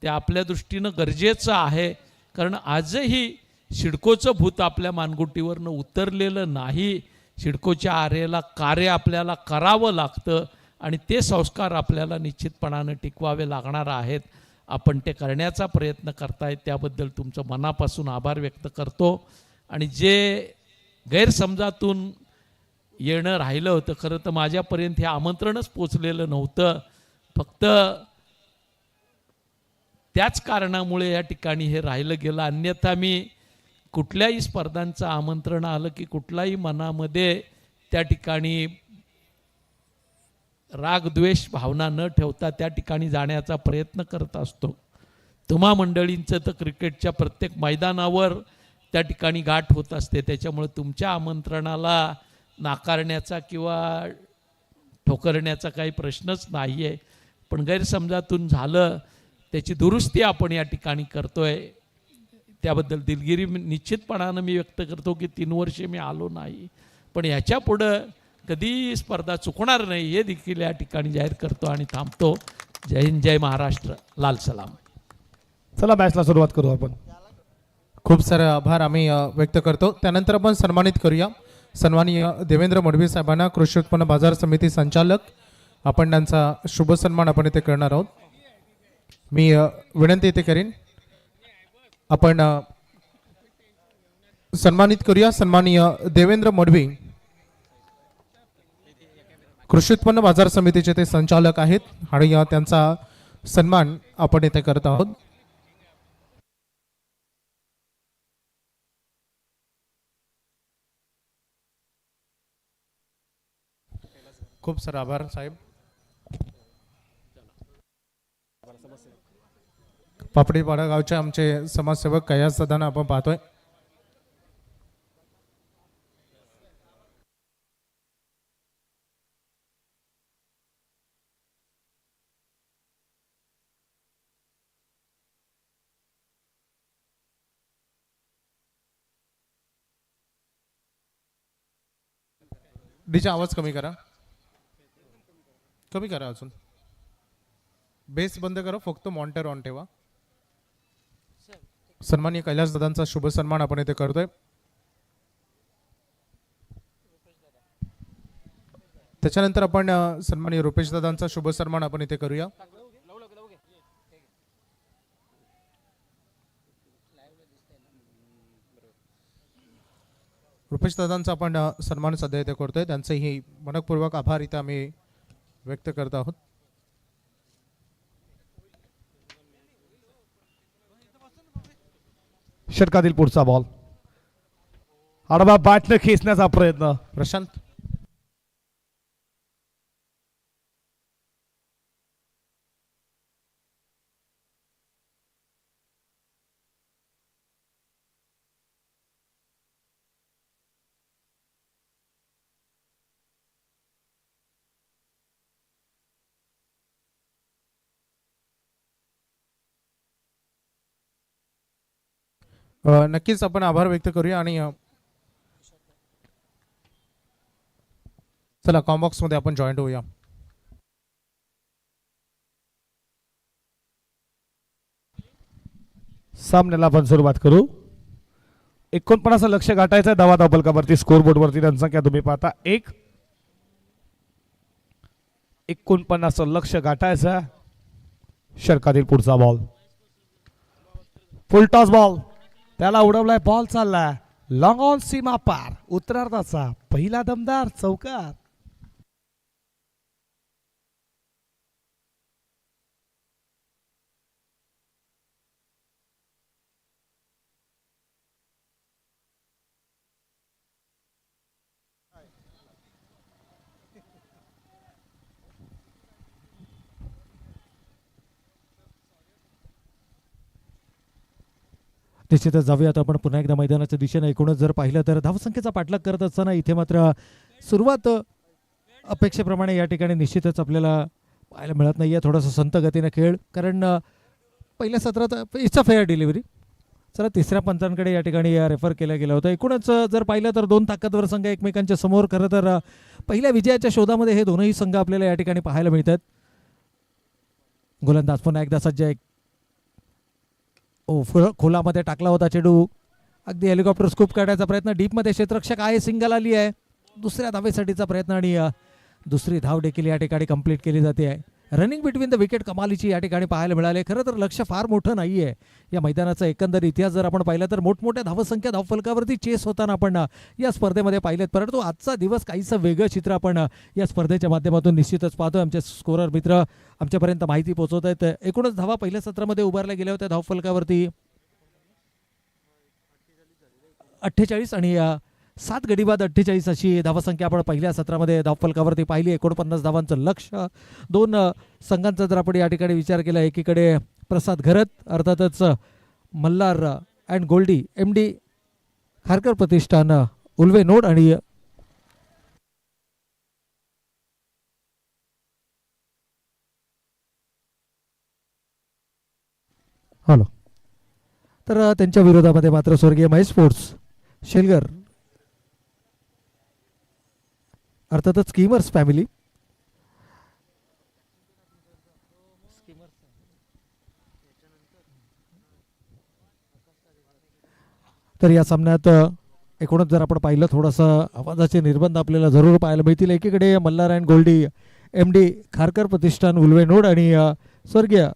ते आपल्या दृष्टीनं गरजेचं आहे. कारण आजही सिडकोचं भूत आपल्या मानगुटीवरनं उतरलेलं नाही. सिडकोच्या आरेला कार्य आपल्याला करावं लागतं आणि ते संस्कार आपल्याला निश्चितपणानं टिकवावे लागणार आहेत. आपण ते करण्याचा प्रयत्न करताय त्याबद्दल तुमचं मनापासून आभार व्यक्त करतो. आणि जे गैरसमजातून येणं राहिलं होतं, खरं तर माझ्यापर्यंत हे आमंत्रणच पोचलेलं नव्हतं. फक्त त्याच कारणामुळे या ठिकाणी हे राहिलं गेलं. अन्यथा मी कुठल्याही स्पर्धांचं आमंत्रण आलं की कुठलाही मनामध्ये त्या ठिकाणी राग द्वेष भावना न ठेवता त्या ठिकाणी जाण्याचा प्रयत्न करत असतो. तुम्हा मंडळींचं तर क्रिकेटच्या प्रत्येक मैदानावर त्या ठिकाणी गाठ होत असते. त्याच्यामुळे तुमच्या आमंत्रणाला नाकारण्याचा किंवा ठोकरण्याचा काही प्रश्नच नाही आहे. पण गैरसमजातून झालं त्याची दुरुस्ती आपण या ठिकाणी करतोय. त्याबद्दल दिलगिरी निश्चितपणानं मी व्यक्त करतो की 3 वर्षे मी आलो नाही, पण ह्याच्या पुढं कधी स्पर्धा चुकणार नाही हे देखील या ठिकाणी जाहीर करतो आणि थांबतो. जय हिंद, जय महाराष्ट्र, लाल सलाम. चला मॅचला सुरुवात करू आपण. खूप सारे आभार आम्ही व्यक्त करतो. त्यानंतर आपण सन्मानित करूया सन्माननीय देवेंद्र मडवी साहेबांना, कृषी उत्पन्न बाजार समिती संचालक. आपण त्यांचा शुभ सन्मान आपण इथे करणार आहोत. मी विनंती इथे करीन आपण सन्मानित करूया सन्माननीय देवेंद्र मडवी, कृषी उत्पन्न बाजार समितीचे ते संचालक आहेत आणि त्यांचा सन्मान आपण इथे करत आहोत. खूप सारे आभार साहेब. पापडीपाडा गावचे आमचे समाजसेवक कैलास दादांना आपण पाहतोय. डीजे आवाज कमी करा, कमी करा, अजून बेस बंद करा, फक्त मॉनिटर ऑन ठेवा. सन्माननीय कैलास दादांचा शुभ सन्मान आपण इथे करतोय. त्याच्यानंतर आपण सन्माननीय रुपेश दादांचा शुभ सन्मान आपण इथे करूया. रुपेश दादांचा आपण सन्मान सध्या इथे करतोय. त्यांचेही मनपूर्वक आभार इथे आम्ही व्यक्त करत आहोत. षटकातील पुढचा बॉल आडवा बॅटने खेचण्याचा प्रयत्न. प्रशांत नक्कीच आपण आभार व्यक्त करूया आणि चला कॉम्बॉक्स मध्ये आपण जॉईंट होऊया. सामन्याला आपण सुरुवात करू. 49 लक्ष गाठायचं धावा धावफलकावरती स्कोर बोर्ड वरती जनसंख्या तुम्ही पाहता 1. 49 लक्ष गाठायचं. षटकातील पुढचा बॉल फुल टॉस बॉल, त्याला उडवलाय, बॉल चाललाय लॉंग ऑन सीमा पार, उत्तरार्धाचा पहिला दमदार चौकार. निश्चितच जाऊयात आपण पुन्हा एकदा मैदानाच्या दिशेने. एकूणच जर पाहिलं तर धावसंख्येचा पाठलाग करत असताना इथे मात्र सुरुवात अपेक्षेप्रमाणे या ठिकाणी निश्चितच आपल्याला पाहायला मिळत नाही आहे. थोडंसं संत गतीने खेळ, कारण पहिल्या सत्रात इट्स अ फेअर डिलिव्हरी. चला, तिसऱ्या पंचांकडे या ठिकाणी रेफर केलं गेलं होतं. एकूणच जर पाहिलं तर दोन ताकदवर संघ एकमेकांच्या समोर. खरं तर पहिल्या विजयाच्या शोधामध्ये हे दोनही संघ आपल्याला या ठिकाणी पाहायला मिळतात. गोलंदाज पुन्हा एकदा सज्ज आहे. खोलामध्ये टाकला होता चेंडू, अगदी हेलिकॉप्टर स्कूप काढायचा प्रयत्न, डीपमध्ये क्षेत्ररक्षक आहे, सिंगल आली आहे. दुसऱ्या धावेसाठीचा प्रयत्न आणि दुसरी धाव देखील या ठिकाणी कंप्लीट केली जाते आहे. रनिंग बिटवीन द विकेट कमालीची या ठिकाणी पाहायला मिळाले. खरं तर लक्ष फार मोठं नाही आहे या मैदानाचा. एकंदर इतिहास जर आपण पाहिला तर मोठमोठ्या धावसंख्या धावफलकावरती चेस होताना आपण या स्पर्धेमध्ये पाहिलेत. परंतु आजचा दिवस काहीसं वेगळं चित्र आपण या स्पर्धेच्या माध्यमातून निश्चितच पाहतोय. आमचे स्कोरर मित्र आमच्यापर्यंत माहिती पोहोचवत आहेत. एकूणच धावा पहिल्या सत्रामध्ये उभारल्या गेल्या होत्या धावफलकावरती 48 आणि 7 गडी बाद 48 अशी धावसंख्या आपण पहिल्या सत्रामध्ये धावफलकावरती पाहिली. 49 धावांचं लक्ष्य. दोन संघांचा जर आपण या ठिकाणी विचार केला, एकीकडे प्रसाद घरत, अर्थातच Malhar and Goldie MD Kharkar Pratishthan Ulwe node आणि हॅलो, तर त्यांच्या विरोधामध्ये मात्र स्वर्गीय महेश स्पोर्ट्स शेलगर, अर्थातच स्कीमर्स फॅमिली. तर या सामन्यात एकूणच जर आपण पाहिलं थोडंसं आवाजाचे निर्बंध आपल्याला जरूर पाहायला मिळतील. एकीकडे Malhar and Goldie MD Kharkar Pratishthan Ulwe node आणि स्वर्गीय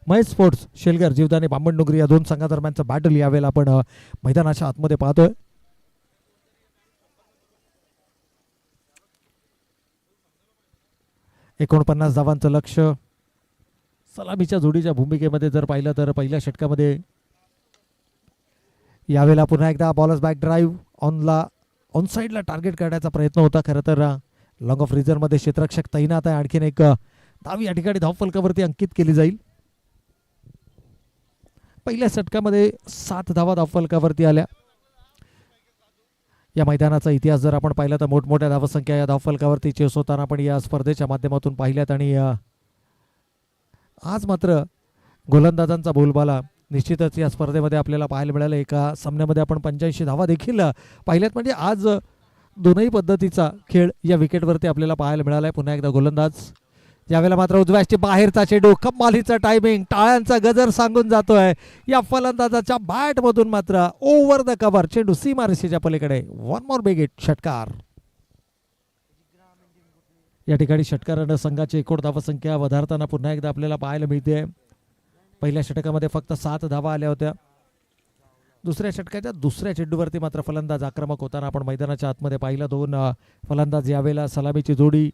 महेश स्पोर्ट्स शेलगर जीवदानी बामणडोंगरी या दोन संघादरम्यानचं बॅटल यावेळेला आपण मैदानाच्या आतमध्ये पाहतोय. एकोणपन्नास धावांचं लक्ष. सलामीच्या जोडीच्या भूमिकेमध्ये जर पाहिलं तर पहिल्या षटकामध्ये यावेळेला पुन्हा एकदा बॉलर्स बॅक ड्राईव्ह ऑन साईडला टार्गेट करण्याचा प्रयत्न होता. खरं तर लॉंग ऑफ रिझर्वमध्ये क्षेत्ररक्षक तैनात आहे. आणखीन एक धाव या ठिकाणी धावफलकावरती अंकित केली जाईल. पहिल्या षटकामध्ये 7 धावा धावफलकावरती आल्या. या मैदानाचा इतिहास जर आपण पाहिला तर मोठमोठ्या धावसंख्या या धावफलकावरती चेस होताना आपण या स्पर्धेच्या माध्यमातून पाहिल्यात. आणि आज मात्र गोलंदाजांचा बोलबाला निश्चितच या स्पर्धेमध्ये आपल्याला पाहायला मिळालं. एका सामन्यामध्ये आपण 85 धावा देखील पाहिल्यात. म्हणजे आज दोनही पद्धतीचा खेळ या विकेटवरती आपल्याला पाहायला मिळाला आहे. पुन्हा एकदा गोलंदाज, यावेळेला मात्र उजव्याची बाहेरचा चेंडू, कमालीचा टायमिंग, टाळ्यांचा गजर सांगून जातोय. या फलंदाजाच्या बॅटमधून मात्र ओव्हर द कव्हर चेंडू सीमारेषेच्या पलीकडे. वन मोर बिग हिट, षटकार. या ठिकाणी षटकारानं संघाची एकूण धावसंख्या वधारताना पुन्हा एकदा आपल्याला पाहायला मिळते. पहिल्या षटकामध्ये फक्त 7 धावा आल्या होत्या. दुसऱ्या षटकाच्या दुसऱ्या चेंडूवरती मात्र फलंदाज आक्रमक होताना आपण मैदानाच्या आतमध्ये पाहिलं. दोन फलंदाज यावेळेला सलामीची जोडी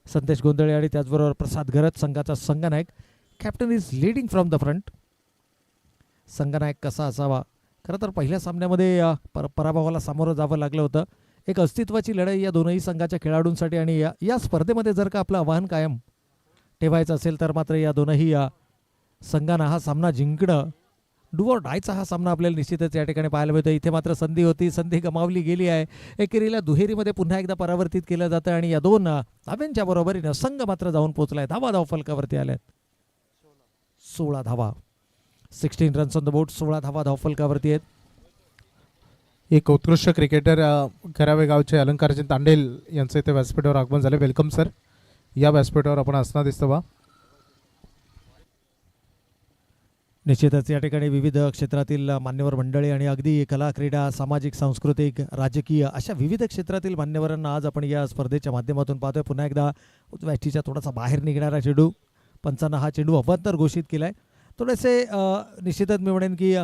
संदेश गोंधळे आणि त्याचबरोबर प्रसाद घरत, संघाचा संघनायक. Captain is leading from the front. संघनायक कसा असावा? खरं तर पहिल्या सामन्यामध्ये पराभवाला सामोरं जावं लागलं होतं. एक अस्तित्वाची लढाई या दोनही संघाच्या खेळाडूंसाठी आणि या स्पर्धेमध्ये जर का आपलं आव्हान कायम ठेवायचं असेल तर मात्र या दोनही संघांना हा सामना जिंकणं, डू ऑर डायचा हा सामना आपल्याला निश्चितच या ठिकाणी पाहायला मिळतो. इथे मात्र संधी होती, संधी गमावली गेली आहे. एकेरीला दुहेरीमध्ये पुन्हा एकदा परावर्तित केलं जातं आणि या दोन धाव्यांच्या बरोबरीनं संघ मात्र जाऊन पोहोचलाय. धावा धावफलकावरती आल्यात 16 धावा. 16 रन्स ऑन द बोर्ड. 16 धावा धावफलकावरती आहेत. एक उत्कृष्ट क्रिकेटर करावे गावचे अलंकारचंद तांडेल यांचं इथे व्यासपीठावर आगमन झाले. Welcome sir. या व्यासपीठावर आपण असणार दिसतं बा. निश्चितच या ठिकाणी विविध क्षेत्रातील मान्यवर मंडळी आणि अगदी कला, क्रीडा, सामाजिक, सांस्कृतिक, राजकीय अशा विविध क्षेत्रातील मान्यवरांना आज आपण या स्पर्धेच्या माध्यमातून पाहतोय. पुन्हा एकदा उजव्याच्या थोडासा बाहेर निघणारा चेंडू, पंचांना हा चेंडू अवांतर घोषित केलाय. थोडेसे निश्चितच मी म्हणेन की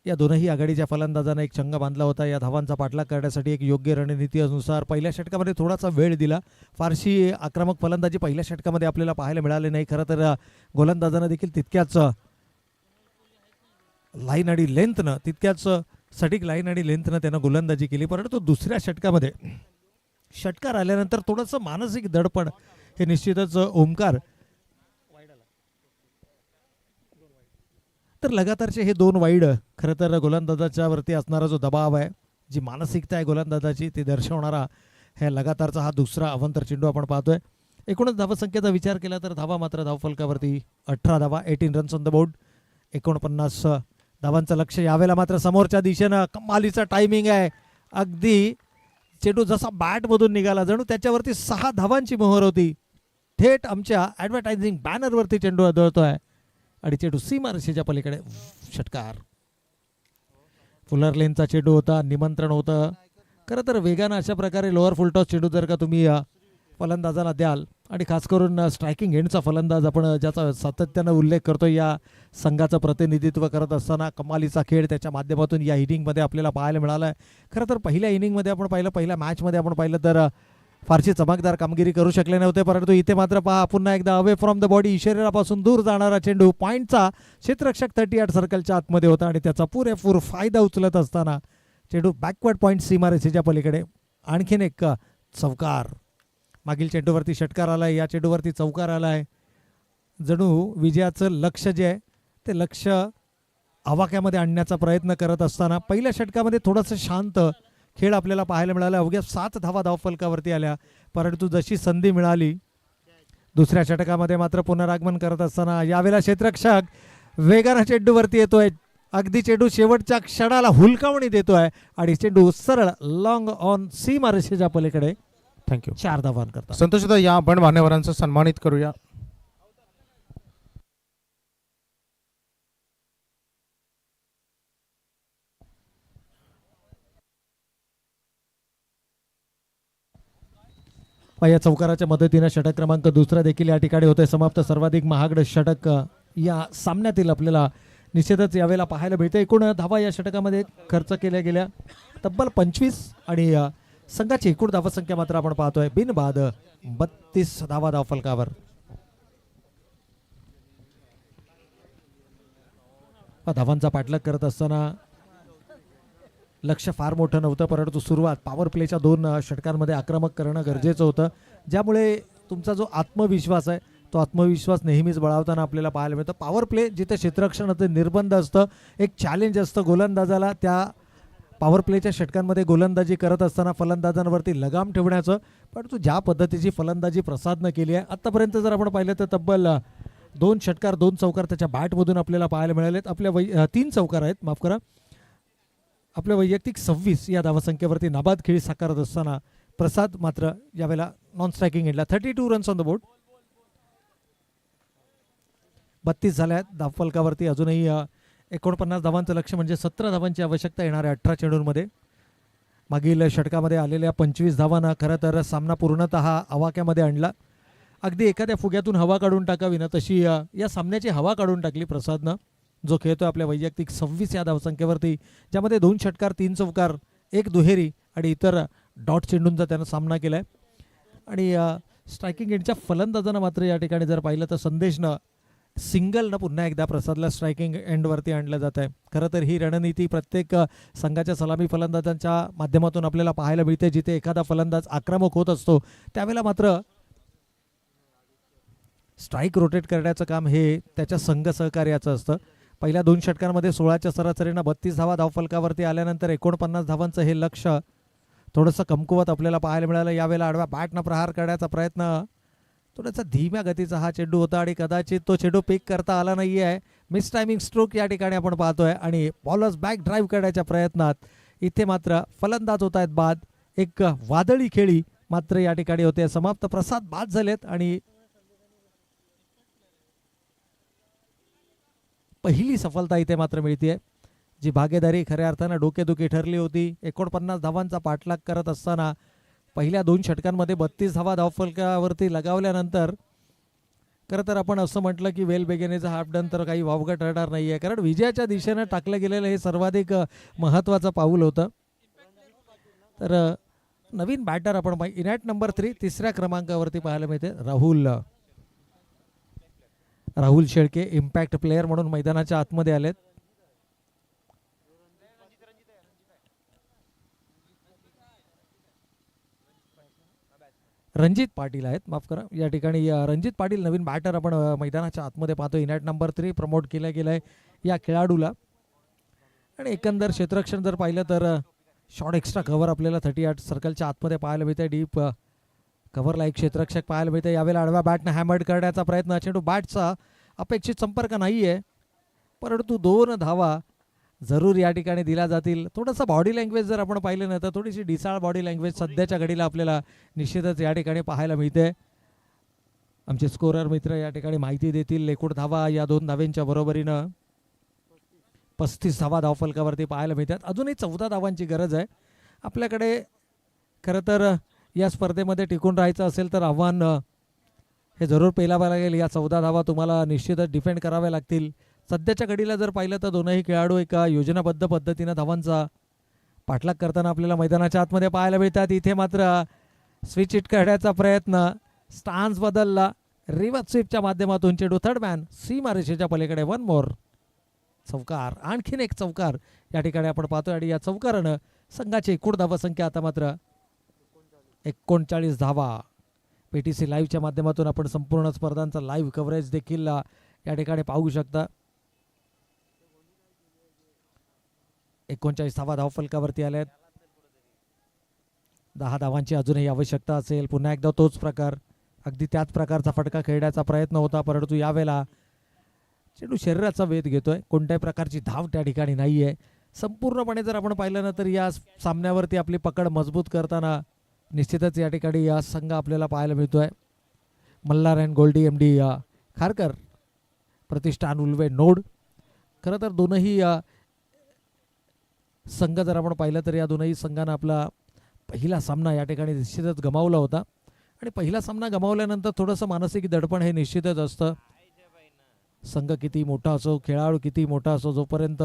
या दोनही आघाडीच्या फलंदाजांना एक चंग बांधला होता. या धावांचा पाठलाग करण्यासाठी एक योग्य रणनीती अनुसार पहिल्या षटकामध्ये थोडासा वेळ दिला. फारशी आक्रमक फलंदाजी पहिल्या षटकामध्ये आपल्याला पाहायला मिळाले नाही. खरं तर गोलंदाजांना देखील तितक्याच लाईन आणि लेंथनं, तितक्याच सटीक लाईन आणि लेंथनं त्यानं गोलंदाजी केली. परंतु दुसऱ्या षटकामध्ये षटकार आल्यानंतर थोडंसं मानसिक दडपण हे निश्चितच ओमकार तर लगातारचे हे 2 वाईड खरं तर गोलंदाजाच्या वरती असणारा जो दबाव आहे, जी मानसिकता आहे गोलंदाजाची ती दर्शवणारा हे लगातारचा हा दुसरा अवंतर चेंडू आपण पाहतोय. एकूणच धावसंख्येचा विचार केला तर धावा मात्र धावफलकावरती 18 धावा, 18 रन्स ऑन द बोर्ड. 49 धावांचं लक्ष यावेळेला मात्र समोरच्या दिशेनं कमालीचा टायमिंग आहे. अगदी चेंडू जसा बॅटमधून निघाला जणू त्याच्यावरती 6 धावांची मोहर होती. थेट आमच्या ॲडव्हर्टायझिंग बॅनरवरती चेंडू आदळतोय आणि चेंडू सीमारेषेच्या पलीकडे. षटकार. फुलर लेनचा चेंडू होता, निमंत्रण होतं. खरं तर वेगानं अशा प्रकारे लोअर फुलटॉस चेंडू जर का तुम्ही फलंदाजाला द्याल आणि खास करून स्ट्रायकिंग एंडचा फलंदाज आपण ज्याचा सातत्यानं उल्लेख करतो या संघाचं प्रतिनिधित्व करत असताना कमालीचा खेळ त्याच्या माध्यमातून या इनिंगमध्ये आपल्याला पाहायला मिळाला आहे. खरं तर पहिल्या इनिंगमध्ये आपण पाहिलं, पहिल्या मॅचमध्ये आपण पाहिलं तर फारशी चमकदार कामगिरी करू शकले नव्हते, परंतु इथे मात्र पहा पुन्हा एकदा अवे फ्रॉम द बॉडी शरीरापासून दूर जाणारा चेंडू पॉईंटचा क्षेत्ररक्षक 38 सर्कलच्या आतमध्ये होता आणि त्याचा पुरेपूर फायदा उचलत असताना चेंडू बॅकवर्ड पॉईंट सीमारेषेच्या पलीकडे. आणखीन एक चौकार. मागील चेंडूवरती षटकार आला आहे, या चेंडूवरती चौकार आला आहे. जणू विजयाचं लक्ष जे आहे ते लक्ष आवाक्यामध्ये आणण्याचा प्रयत्न करत असताना पहिल्या षटकामध्ये थोडंसं शांत खेळ आपल्याला पाहायला मिळाला. अवघ्या 7 धावा धावफलकावरती आल्या, परंतु जशी संधी मिळाली दुसऱ्या षटकामध्ये मात्र पुनरागमन करत असताना यावेळेला क्षेत्ररक्षक वेगानं चेंडूवरती येतोय. अगदी चेंडू शेवटच्या क्षणाला हुलकावणी देतोय आणि चेंडू सरळ लॉंग ऑन सीमारेषेच्या पलीकडे. थँक्यू. 4 धावांन करता. संतोषदा या आपण मान्यवरांचं सन्मानित करूया. या चौकाराच्या मदतीने षटक क्रमांक दुसरा देखील या ठिकाणी होतोय समाप्त. सर्वाधिक महागडं षटक या सामन्यातील आपल्याला निश्चितच यावेळेला पाहायला मिळते. एकूण धावा या षटकामध्ये खर्च केल्या गेल्या तब्बल 25 आणि संघाची एकूण धावसंख्या मात्र आपण पाहतोय बिनबाद 32 धावा धावफलकावर. धावांचा पाठलाग करत असताना लक्ष फार मोठं नव्हतं, परंतु सुरुवात पॉवर प्लेच्या 2 षटकांमध्ये आक्रमक करणं गरजेचं होतं, ज्यामुळे तुमचा जो आत्मविश्वास आहे तो आत्मविश्वास नेहमीच बळावताना आपल्याला पाहायला मिळतं. पॉवर प्ले जिथे क्षेत्ररक्षणाचं निर्बंध असतं, एक चॅलेंज असतं गोलंदाजाला त्या पॉवर प्लेच्या षटकांमध्ये गोलंदाजी करत असताना फलंदाजांवरती लगाम ठेवण्याचं. परंतु ज्या पद्धतीची फलंदाजी प्रसादनं केली आहे आत्तापर्यंत जर आपण पाहिलं तर तब्बल 2 षटकार 2 चौकार त्याच्या बॅटमधून आपल्याला पाहायला मिळालेत. आपल्या 3 चौकार आहेत, माफ करा. आपल्या वैयक्तिक 26 या धावसंख्येवरती नाबाद खेळी साकारत असताना प्रसाद मात्र यावेळेला नॉन स्ट्रायकिंग एंडला 32 रन्स ऑन द बोर्ड. 32 झाल्या धावफलकावरती. अजूनही 49 धावांचं लक्ष म्हणजे 17 धावांची आवश्यकता येणार आहे 18 चेंडूंमध्ये. मागील षटकामध्ये आलेल्या 25 धावांना खरं तर सामना पूर्णतः आवाक्यामध्ये आणला. अगदी एखाद्या फुग्यातून हवा काढून टाकावी ना तशी या सामन्याची हवा काढून टाकली प्रसादनं, जो खेळतोय आपल्या वैयक्तिक 26 या धावसंख्येवरती, ज्यामध्ये 2 षटकार 3 चौकार 1 दुहेरी आणि इतर डॉट चेंडूंचा त्यानं सामना केलाय. आणि स्ट्रायकिंग एंडच्या फलंदाजांना मात्र या ठिकाणी जर पाहिलं तर संदेशनं सिंगलनं पुन्हा एकदा प्रसादला स्ट्रायकिंग एंडवरती आणलं जात आहे. खरं तर ही रणनीती प्रत्येक संघाच्या सलामी फलंदाजांच्या माध्यमातून आपल्याला पाहायला मिळते. जिथे एखादा फलंदाज आक्रमक होत असतो त्यावेळेला मात्र स्ट्राईक रोटेट करण्याचं काम हे त्याच्या संघ सहकार्याचं असतं. पहिल्या 2 षटकांमध्ये 16च्या सरासरीनं 32 धावा धावफलकावरती आल्यानंतर 49 धावांचं हे लक्ष थोडंसं कमकुवत आपल्याला पाहायला मिळालं. यावेळेला आडव्या बॅटनं प्रहार करण्याचा प्रयत्न, थोडासा धीम्या गतीचा हा चेंडू होता आणि कदाचित तो चेंडू पिक करता आला नाही आहे. मिस टायमिंग स्ट्रोक या ठिकाणी आपण पाहतोय आणि बॉलर्स बॅक ड्राईव्ह करण्याच्या प्रयत्नात इथे मात्र फलंदाज होत आहेत बाद. एक वादळी खेळी मात्र या ठिकाणी होते. समाप्त. प्रसाद बाद झालेत आणि पहिली सफलता इथे मात्र मिळते, जी भागीदारी खऱ्या अर्थानं डोकेदुखी ठरली होती. 49 धावांचा पाठलाग करत असताना पहिल्या 2 षटकांमध्ये 32 धावा धावफलकावरती लगावल्यानंतर खरं तर आपण असं म्हटलं की वेल बेगेनेचा हाफ डन तर काही वावगं ठरणार नाही आहे, कारण विजयाच्या दिशेनं टाकलं गेलेलं हे सर्वाधिक महत्त्वाचं पाऊल होतं. तर नवीन बॅटर आपण इनॅट नंबर 3 तिसऱ्या क्रमांकावरती पाहायला मिळते राहुल शेळके, इम्पॅक्ट प्लेयर म्हणून मैदानाच्या आतमध्ये आलेत. रणजित पाटील आहेत, माफ करा. या ठिकाणी रणजित पाटील नवीन बॅटर आपण मैदानाच्या आतमध्ये पाहतो. इनॅट नंबर 3 प्रमोट केलं गेलं आहे या खेळाडूला. आणि एकंदर क्षेत्ररक्षण जर पाहिलं तर शॉर्ट एक्स्ट्रा कव्हर आपल्याला 38 सर्कलच्या आतमध्ये पाहायला मिळते. डीप कव्हरला एक क्षेत्ररक्षक पाहायला मिळते. यावेळेला आडव्या बॅटनं हॅमर्ड करण्याचा प्रयत्न. चेंडू बॅटचा अपेक्षित संपर्क नाही आहे, परंतु 2 धावा जरूर या ठिकाणी दिल्या जातील. थोडंसं बॉडी लँग्वेज जर आपण पाहिलं ना तर थोडीशी ढिसाळ बॉडी लँग्वेज सध्याच्या घडीला आपल्याला निश्चितच या ठिकाणी पाहायला मिळते. आमचे स्कोरर मित्र या ठिकाणी माहिती देतील. एकूण धावा या 2 धाव्यांच्या बरोबरीनं 35 धावा धावफलकावरती पाहायला मिळतात. अजूनही 14 धावांची गरज आहे आपल्याकडे. खरं तर या स्पर्धेमध्ये टिकून राहायचं असेल तर आव्हान हे जरूर पेलावं लागेल. या 14 धावा तुम्हाला निश्चितच डिफेंड कराव्या लागतील. सध्याच्या घडीला जर पाहिलं तर दोनही खेळाडू एका योजनाबद्ध पद्धतीनं धावांचा पाठलाग करताना आपल्याला मैदानाच्या आतमध्ये पाहायला मिळतात. इथे मात्र स्विच हिट करण्याचा प्रयत्न, स्टान्स बदलला. रिव्हर्स स्वीपच्या माध्यमातून चेंडू थर्ड मॅन सीमारेषेच्या पलीकडे. 1 मोर चौकार, आणखीन एक चौकार या ठिकाणी आपण पाहतोय. आणि या चौकारानं संघाची एकूण धावा संख्या आता मात्र 39 धावा. PTC लाईव्हच्या माध्यमातून आपण संपूर्ण स्पर्धांचा लाईव्ह कव्हरेज देखील या ठिकाणी पाहू शकता. 39 धावा धावफलकावरती आल्यात. 10 धावांची अजूनही आवश्यकता असेल. पुन्हा एकदा तोच प्रकार, अगदी त्याच प्रकारचा फटका खेळण्याचा प्रयत्न होता, परंतु यावेळेला चेंडू शरीराचा वेध घेतोय. कोणत्याही प्रकारची धाव त्या ठिकाणी नाही आहे. संपूर्णपणे जर आपण पाहिलं ना तर या सामन्यावरती आपली पकड मजबूत करताना निश्चितच या ठिकाणी या संघ आपल्याला पाहायला मिळतोय. Malhar and Goldie MD Kharkar, Pratishthan Ulwe node. खरं तर दोनही संघ जर आपण पाहिलं तर या दोनही संघानं आपला पहिला सामना या ठिकाणी निश्चितच गमावला होता. आणि पहिला सामना गमावल्यानंतर थोडंसं मानसिक दडपण हे निश्चितच असतं. संघ किती मोठा असो, खेळाडू किती मोठा असो, जोपर्यंत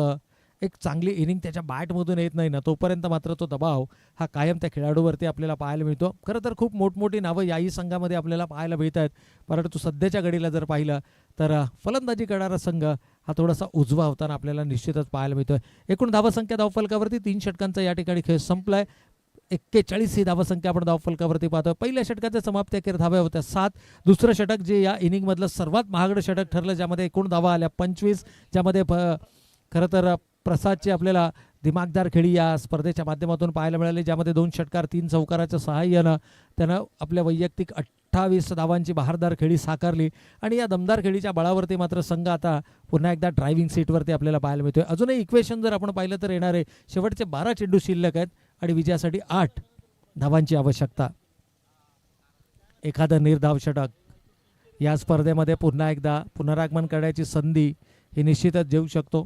एक चांगली इनिंग त्याच्या बॅटमधून येत नाही ना तोपर्यंत मात्र तो दबाव हा कायम त्या खेळाडूवरती आपल्याला पाहायला मिळतो. खरं तर खूप मोठमोठी नावं याही संघामध्ये आपल्याला पाहायला मिळत आहेत, परंतु सध्याच्या घडीला जर पाहिलं तर फलंदाजी करणारा संघ हा थोडासा उजवा होताना आपल्याला निश्चितच पाहायला मिळतोय. एकूण धावसंख्या धावफलकावरती 3 षटकांचा या ठिकाणी खेळ संपलाय. 41 ही धावसंख्या आपण धावफलकावरती पाहतो. पहिल्या षटकाच्या समाप्ती अखेर धाव्या होत्या 7. दुसरं षटक जे या इनिंगमधलं सर्वात महागडं षटक ठरलं, ज्यामध्ये एकूण धावा आल्या 25, ज्यामध्ये खरं तर प्रसादची आपल्याला दिमागदार खेळी या स्पर्धेच्या माध्यमातून पाहायला मिळाली, ज्यामध्ये 2 षटकार 3 चौकाराच्या सहाय्यानं त्यानं आपल्या वैयक्तिक 28 धावांची बहारदार खेळी साकारली. आणि या दमदार खेळीच्या बळावरती मात्र संघ आता पुन्हा एकदा ड्रायव्हिंग सीटवरती आपल्याला पाहायला मिळतोय. अजूनही इक्वेशन जर आपण पाहिलं तर येणारे शेवटचे 12 चेंडू शिल्लक आहेत आणि विजयासाठी 8 धावांची आवश्यकता. एखादं निर्धाव षटक या स्पर्धेमध्ये पुन्हा एकदा पुनरागमन करण्याची संधी ही निश्चितच देऊ शकतो.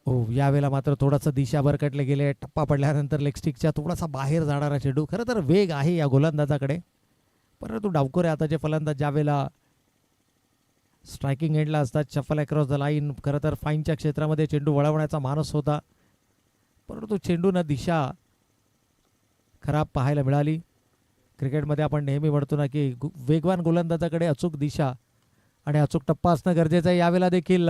हो, यावेळेला मात्र थोडासा दिशा भरकटले गेले. टप्पा पडल्यानंतर लेगस्टिकच्या थोडासा बाहेर जाणारा चेंडू. खरं तर वेग आहे या गोलंदाजाकडे, परंतु डावखोरे आताचे फलंदाज ज्यावेळेला स्ट्रायकिंग एंडला असतात, शफल अक्रॉस द लाईन, खरं तर फाईनच्या क्षेत्रामध्ये चेंडू वळवण्याचा मानस होता, परंतु चेंडूनं दिशा खराब पाहायला मिळाली. क्रिकेटमध्ये आपण नेहमी म्हणतो ना की वेगवान गोलंदाजाकडे अचूक दिशा आणि अचूक टप्पा असणं गरजेचं आहे. यावेळेला देखील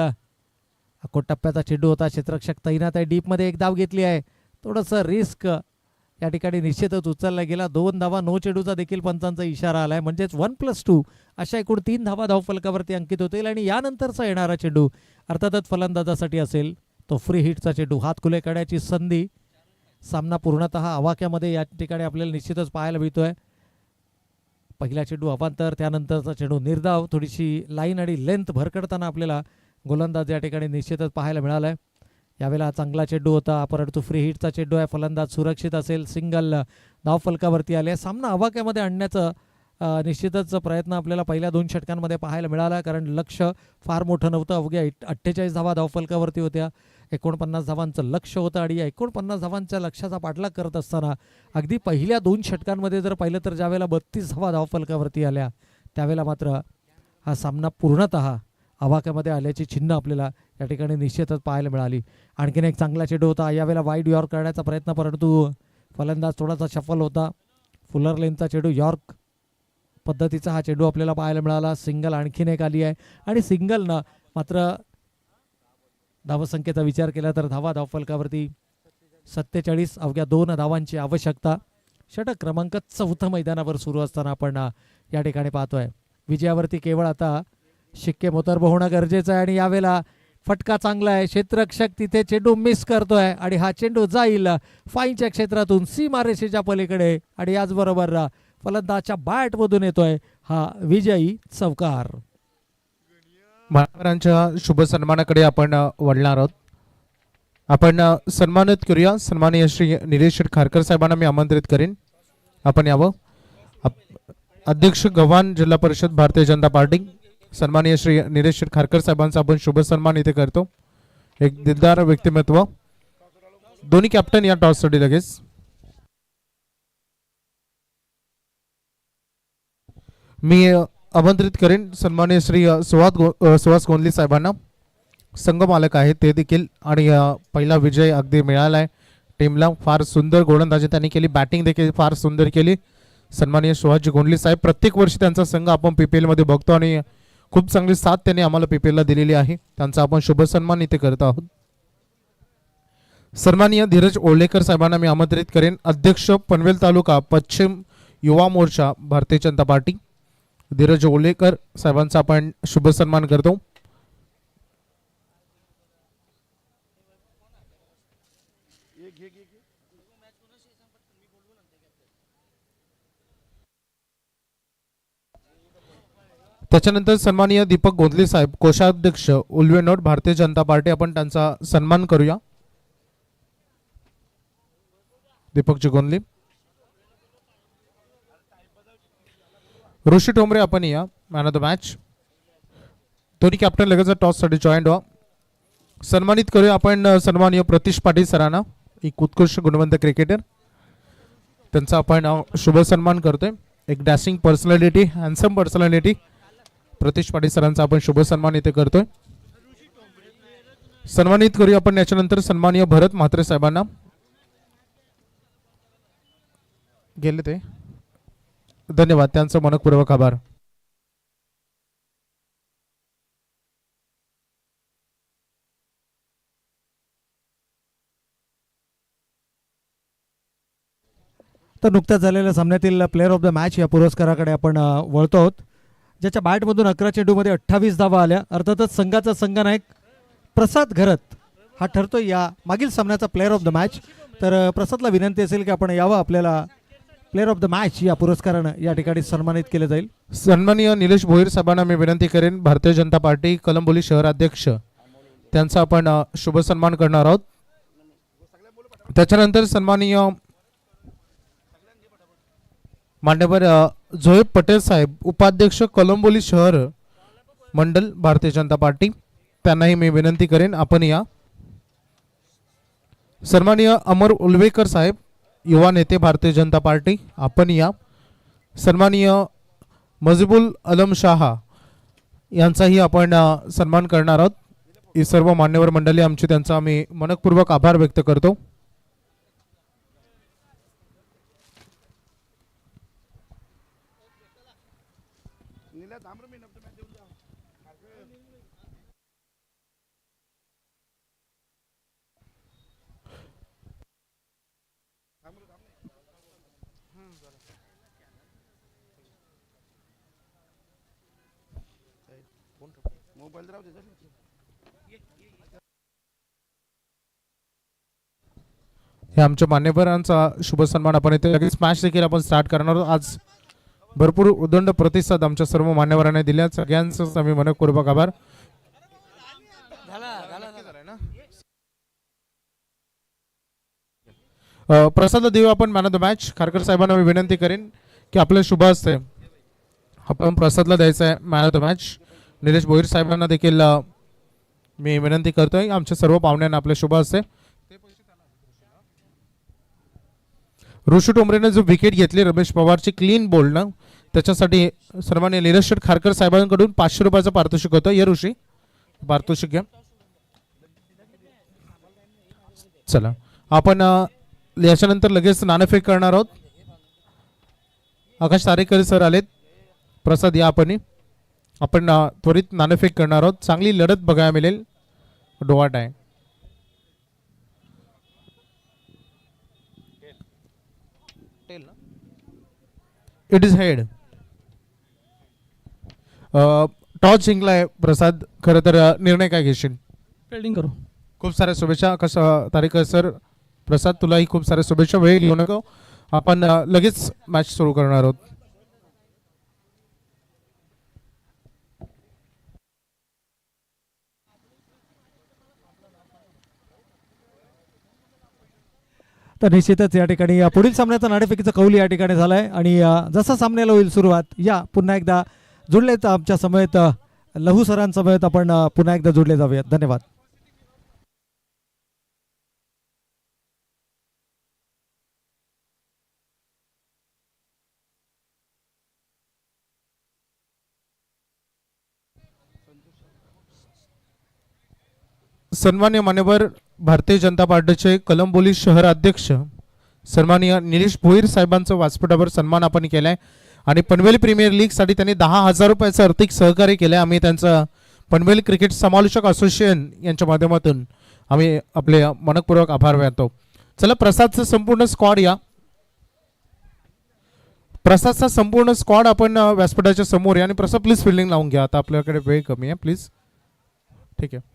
अकोट टप्प्याचा चेंडू होता. क्षेत्ररक्षक तैनात आहे. डीपमध्ये एक धाव घेतली आहे. थोडंसं रिस्क या ठिकाणी निश्चितच उचलला गेला. 2 धावा नो चेंडूचा देखील पंचांचा इशारा आलाय, म्हणजेच 1+2 अशा एकूण 3 धावा धावफलकावरती अंकित होतील. आणि यानंतरचा येणारा चेंडू अर्थातच फलंदाजासाठी असेल तो फ्री हिटचा चेंडू. हात खुले करण्याची संधी. सामना पूर्णतः आवाक्यामध्ये या ठिकाणी आपल्याला निश्चितच पाहायला मिळतोय. पहिला चेंडू अवांतर, त्यानंतरचा चेंडू निर्धाव. थोडीशी लाईन आणि लेंथ भरकडताना आपल्याला गोलंदाज या ठिकाणी निश्चितच पाहायला मिळाला आहे. यावेळेला चांगला चेंडू होता, परंतु फ्री हिटचा चेंडू आहे. फलंदाज सुरक्षित असेल. सिंगल धावफलकावरती आले. सामना आवाक्यामध्ये आणण्याचं निश्चितच प्रयत्न आपल्याला पहिल्या 2 षटकांमध्ये पाहायला मिळाला, कारण लक्ष फार मोठं नव्हतं. अवघ्या 48 धावा धावफलकावरती होत्या. 49 धावांचं लक्ष होतं आणि या 49 धावांच्या लक्ष्याचा पाठलाग करत असताना अगदी पहिल्या 2 षटकांमध्ये जर पाहिलं तर ज्यावेळेला 32 धावा धावफलकावरती आल्या त्यावेळेला मात्र हा सामना पूर्णतः आवाक्यामध्ये आल्याची चिन्ह आपल्याला या ठिकाणी निश्चितच पाहायला मिळाली. आणखीन एक चांगला चेंडू होता. यावेळेला वाईड यॉर्क करण्याचा प्रयत्न, परंतु फलंदाज थोडासा शफल होता. फुलर लेनचा चेंडू, यॉर्क पद्धतीचा हा चेंडू आपल्याला पाहायला मिळाला. सिंगल आणखीन एक आली आहे आणि सिंगलनं मात्र धावसंख्येचा विचार केला तर धावा धावफलकावरती 47 अवघ्या 2 धावांची आवश्यकता. षटक क्रमांक 4 मैदानावर सुरू असताना आपण या ठिकाणी पाहतोय. विजयावरती केवळ आता शिक्के मोतरब होणं गरजेचं आहे आणि यावेळेला फटका चांगला आहे. क्षेत्ररक्षक तिथे चेंडू मिस करतोय आणि हा चेंडू जाईल फाईनच्या क्षेत्रातून सीमारेषेच्या पलीकडे आणि याचबरोबर फलंदाजच्या बॅट मधून येतोय हा विजयी चौकार. मान्यवरांच्या शुभ सन्मानाकडे आपण वळणार आहोत. आपण सन्मानित करूया. सन्माननीय श्री निलेश खारकर साहेबांना मी आमंत्रित करेन, आपण यावं. अध्यक्ष गव्हाण जिल्हा परिषद भारतीय जनता पार्टी सन्माननीय श्री निलेश खारकर साहेबांचा आपण शुभ सन्मान इथे करतो. एक दिलदार व्यक्तिमत्व. दोन्ही कॅप्टन या टॉससाठी लगेच. मी आमंत्रित करेन सन्माननीय श्री सुहास गोंदली साहेबांना. संघ मालक आहेत ते देखील आणि पहिला विजय अगदी मिळाला आहे टीमला. फार सुंदर गोलंदाजी त्यांनी केली, बॅटिंग देखील फार सुंदर केली. सन्माननीय सुहासजी गोंदली साहेब, प्रत्येक वर्षी त्यांचा संघ आपण PPL मध्ये बघतो आणि खूप चांगली साथ त्यांनी आम्हाला PPL ला दिलेली आहे. त्यांचा आपण शुभ सन्मान इथे करत आहोत. सन्माननीय धीरज ओलेकर साहेबांना मी आमंत्रित करेन. अध्यक्ष पनवेल तालुका पश्चिम युवा मोर्चा भारतीय जनता पार्टी धीरज ओलेकर साहेबांचा आपण शुभ सन्मान करतो. त्याच्यानंतर सन्माननीय दीपक गोंदले साहेब कोषाध्यक्ष उल्वेनोड भारतीय जनता पार्टी, आपण त्यांचा सन्मान करूया. दीपकजी गोंदले. ऋषी ठोंबरे आपण या मॅन ऑफ द मॅच. दोन्ही कॅप्टन लगेच टॉस साठी जॉईंट व्हा. सन्मानित करूया आपण सन्माननीय प्रतीश पाटील सरांना, एक उत्कृष्ट गुणवंत क्रिकेटर. त्यांचा आपण शुभ सन्मान करतोय. एक dashing personality, handsome personality Pratish Patil सरांचा आपण शुभ सन्मान इथे करतोय. सन्मानित करूया आपण याच्यानंतर सन्माननीय भरत म्हात्रे साहेबांना. गेले ते, धन्यवाद, त्यांचं मनपूर्वक आभार. तर नुकत्याच झालेल्या सामन्यातील प्लेअर ऑफ द मॅच या पुरस्काराकडे आपण वळतो आहोत. ज्याच्या बॅटमधून 11 चेंडूमध्ये 28 धावा आल्या. अर्थातच संघाचा संघनायक प्रसाद घरत हा ठरतो या मागील सामन्याचा प्लेअर ऑफ द मॅच. तर प्रसादला विनंती असेल की आपण यावं, आपल्याला प्लेअर ऑफ द मॅच या पुरस्कारानं या ठिकाणी सन्मानित केले जाईल. सन्माननीय निलेश भोईर साहेबांना मी विनंती करेन, भारतीय जनता पार्टी कलंबोली शहराध्यक्ष, त्यांचा आपण शुभ सन्मान करणार आहोत. त्याच्यानंतर सन्माननीय मान्यवर झोएब पटेल साहेब उपाध्यक्ष कलंबोली शहर मंडल भारतीय जनता पार्टी, त्यांनाही मी विनंती करेन आपण या. सन्माननीय अमर उल्वेकर साहेब युवा नेते भारतीय जनता पार्टी, आपण या. सन्माननीय मजिबुल अलम शाह यांचाही आपण सन्मान करणार आहोत. ही सर्व मान्यवर मंडळी आमची, त्यांचा आम्ही मनपूर्वक आभार व्यक्त करतो. हे आमच्या मान्यवरांचा शुभ सन्मान आपण इथे लगेच मॅच देखील आपण स्टार्ट करणार आहोत. आज भरपूर उदंड प्रतिसाद आमच्या सर्व मान्यवरांनी दिल्या, सगळ्यांचं आम्ही मनपूर्वक आभार. प्रसाद देऊ आपण man of the match. Kharkar साहेबांना मी विनंती करेन की आपल्या शुभ हस्ते आपण प्रसादला द्यायचं आहे man of the match. Nilesh Bhoir साहेबांना देखील मी विनंती करतोय आमच्या सर्व पाहुण्यांना आपल्या शुभ हस्ते. ऋषी टोंबरेने जो विकेट घेतली रमेश पवारची क्लीन बोलणं, त्याच्यासाठी सर्वांनी निलेश खारकर साहेबांकडून 500 रुपयाचं पारितोषिक होतं. ये ऋषी, पारितोषिक घ्या. चला आपण याच्यानंतर लगेच नाणेफेक करणार आहोत. आकाश तारेकर सर आलेत. प्रसाद या आपण त्वरित नाणेफेक करणार आहोत. चांगली लढत बघायला मिळेल. डोवाट आहे. It is head. टॉस जिंकलाय प्रसाद. खरं तर निर्णय काय घेशील? फिल्डिंग करू. खूप साऱ्या शुभेच्छा. कसं तारीख सर प्रसाद, तुलाही खूप साऱ्या शुभेच्छा. वेळ घेऊ नको, आपण लगेच मॅच सुरू करणार आहोत. तर निश्चितच या ठिकाणी पुढील सामन्याचा नाणेफेकीचा कौल या ठिकाणी झालाय आणि जसं सामन्याला होईल सुरुवात, या पुन्हा एकदा जुडलेत आमच्या समेत लहू सरांसमवेत आपण पुन्हा एकदा जुडले जाऊयात. धन्यवाद. सन्मान्य मान्यवर भारतीय जनता पार्टीचे कलंबोली शहर अध्यक्ष सन्माननीय निलेश भोईर साहेबांचं व्यासपीठावर सन्मान आपण केलाय आणि पनवेल प्रीमियर लीगसाठी त्यांनी 10,000 रुपयाचं आर्थिक सहकार्य केलंय. आम्ही त्यांचं पनवेल क्रिकेट समालोचक असोसिएशन यांच्या माध्यमातून आम्ही आपले मनपूर्वक आभार मानतो. चला प्रसादचं संपूर्ण स्क्वॉड या. प्रसादचा संपूर्ण स्क्वॉड आपण व्यासपीठाच्या समोर या आणि प्रसाद प्लीज फिल्डिंग लावून घ्या. आता आपल्याकडे वेळ कमी आहे, प्लीज. ठीक आहे.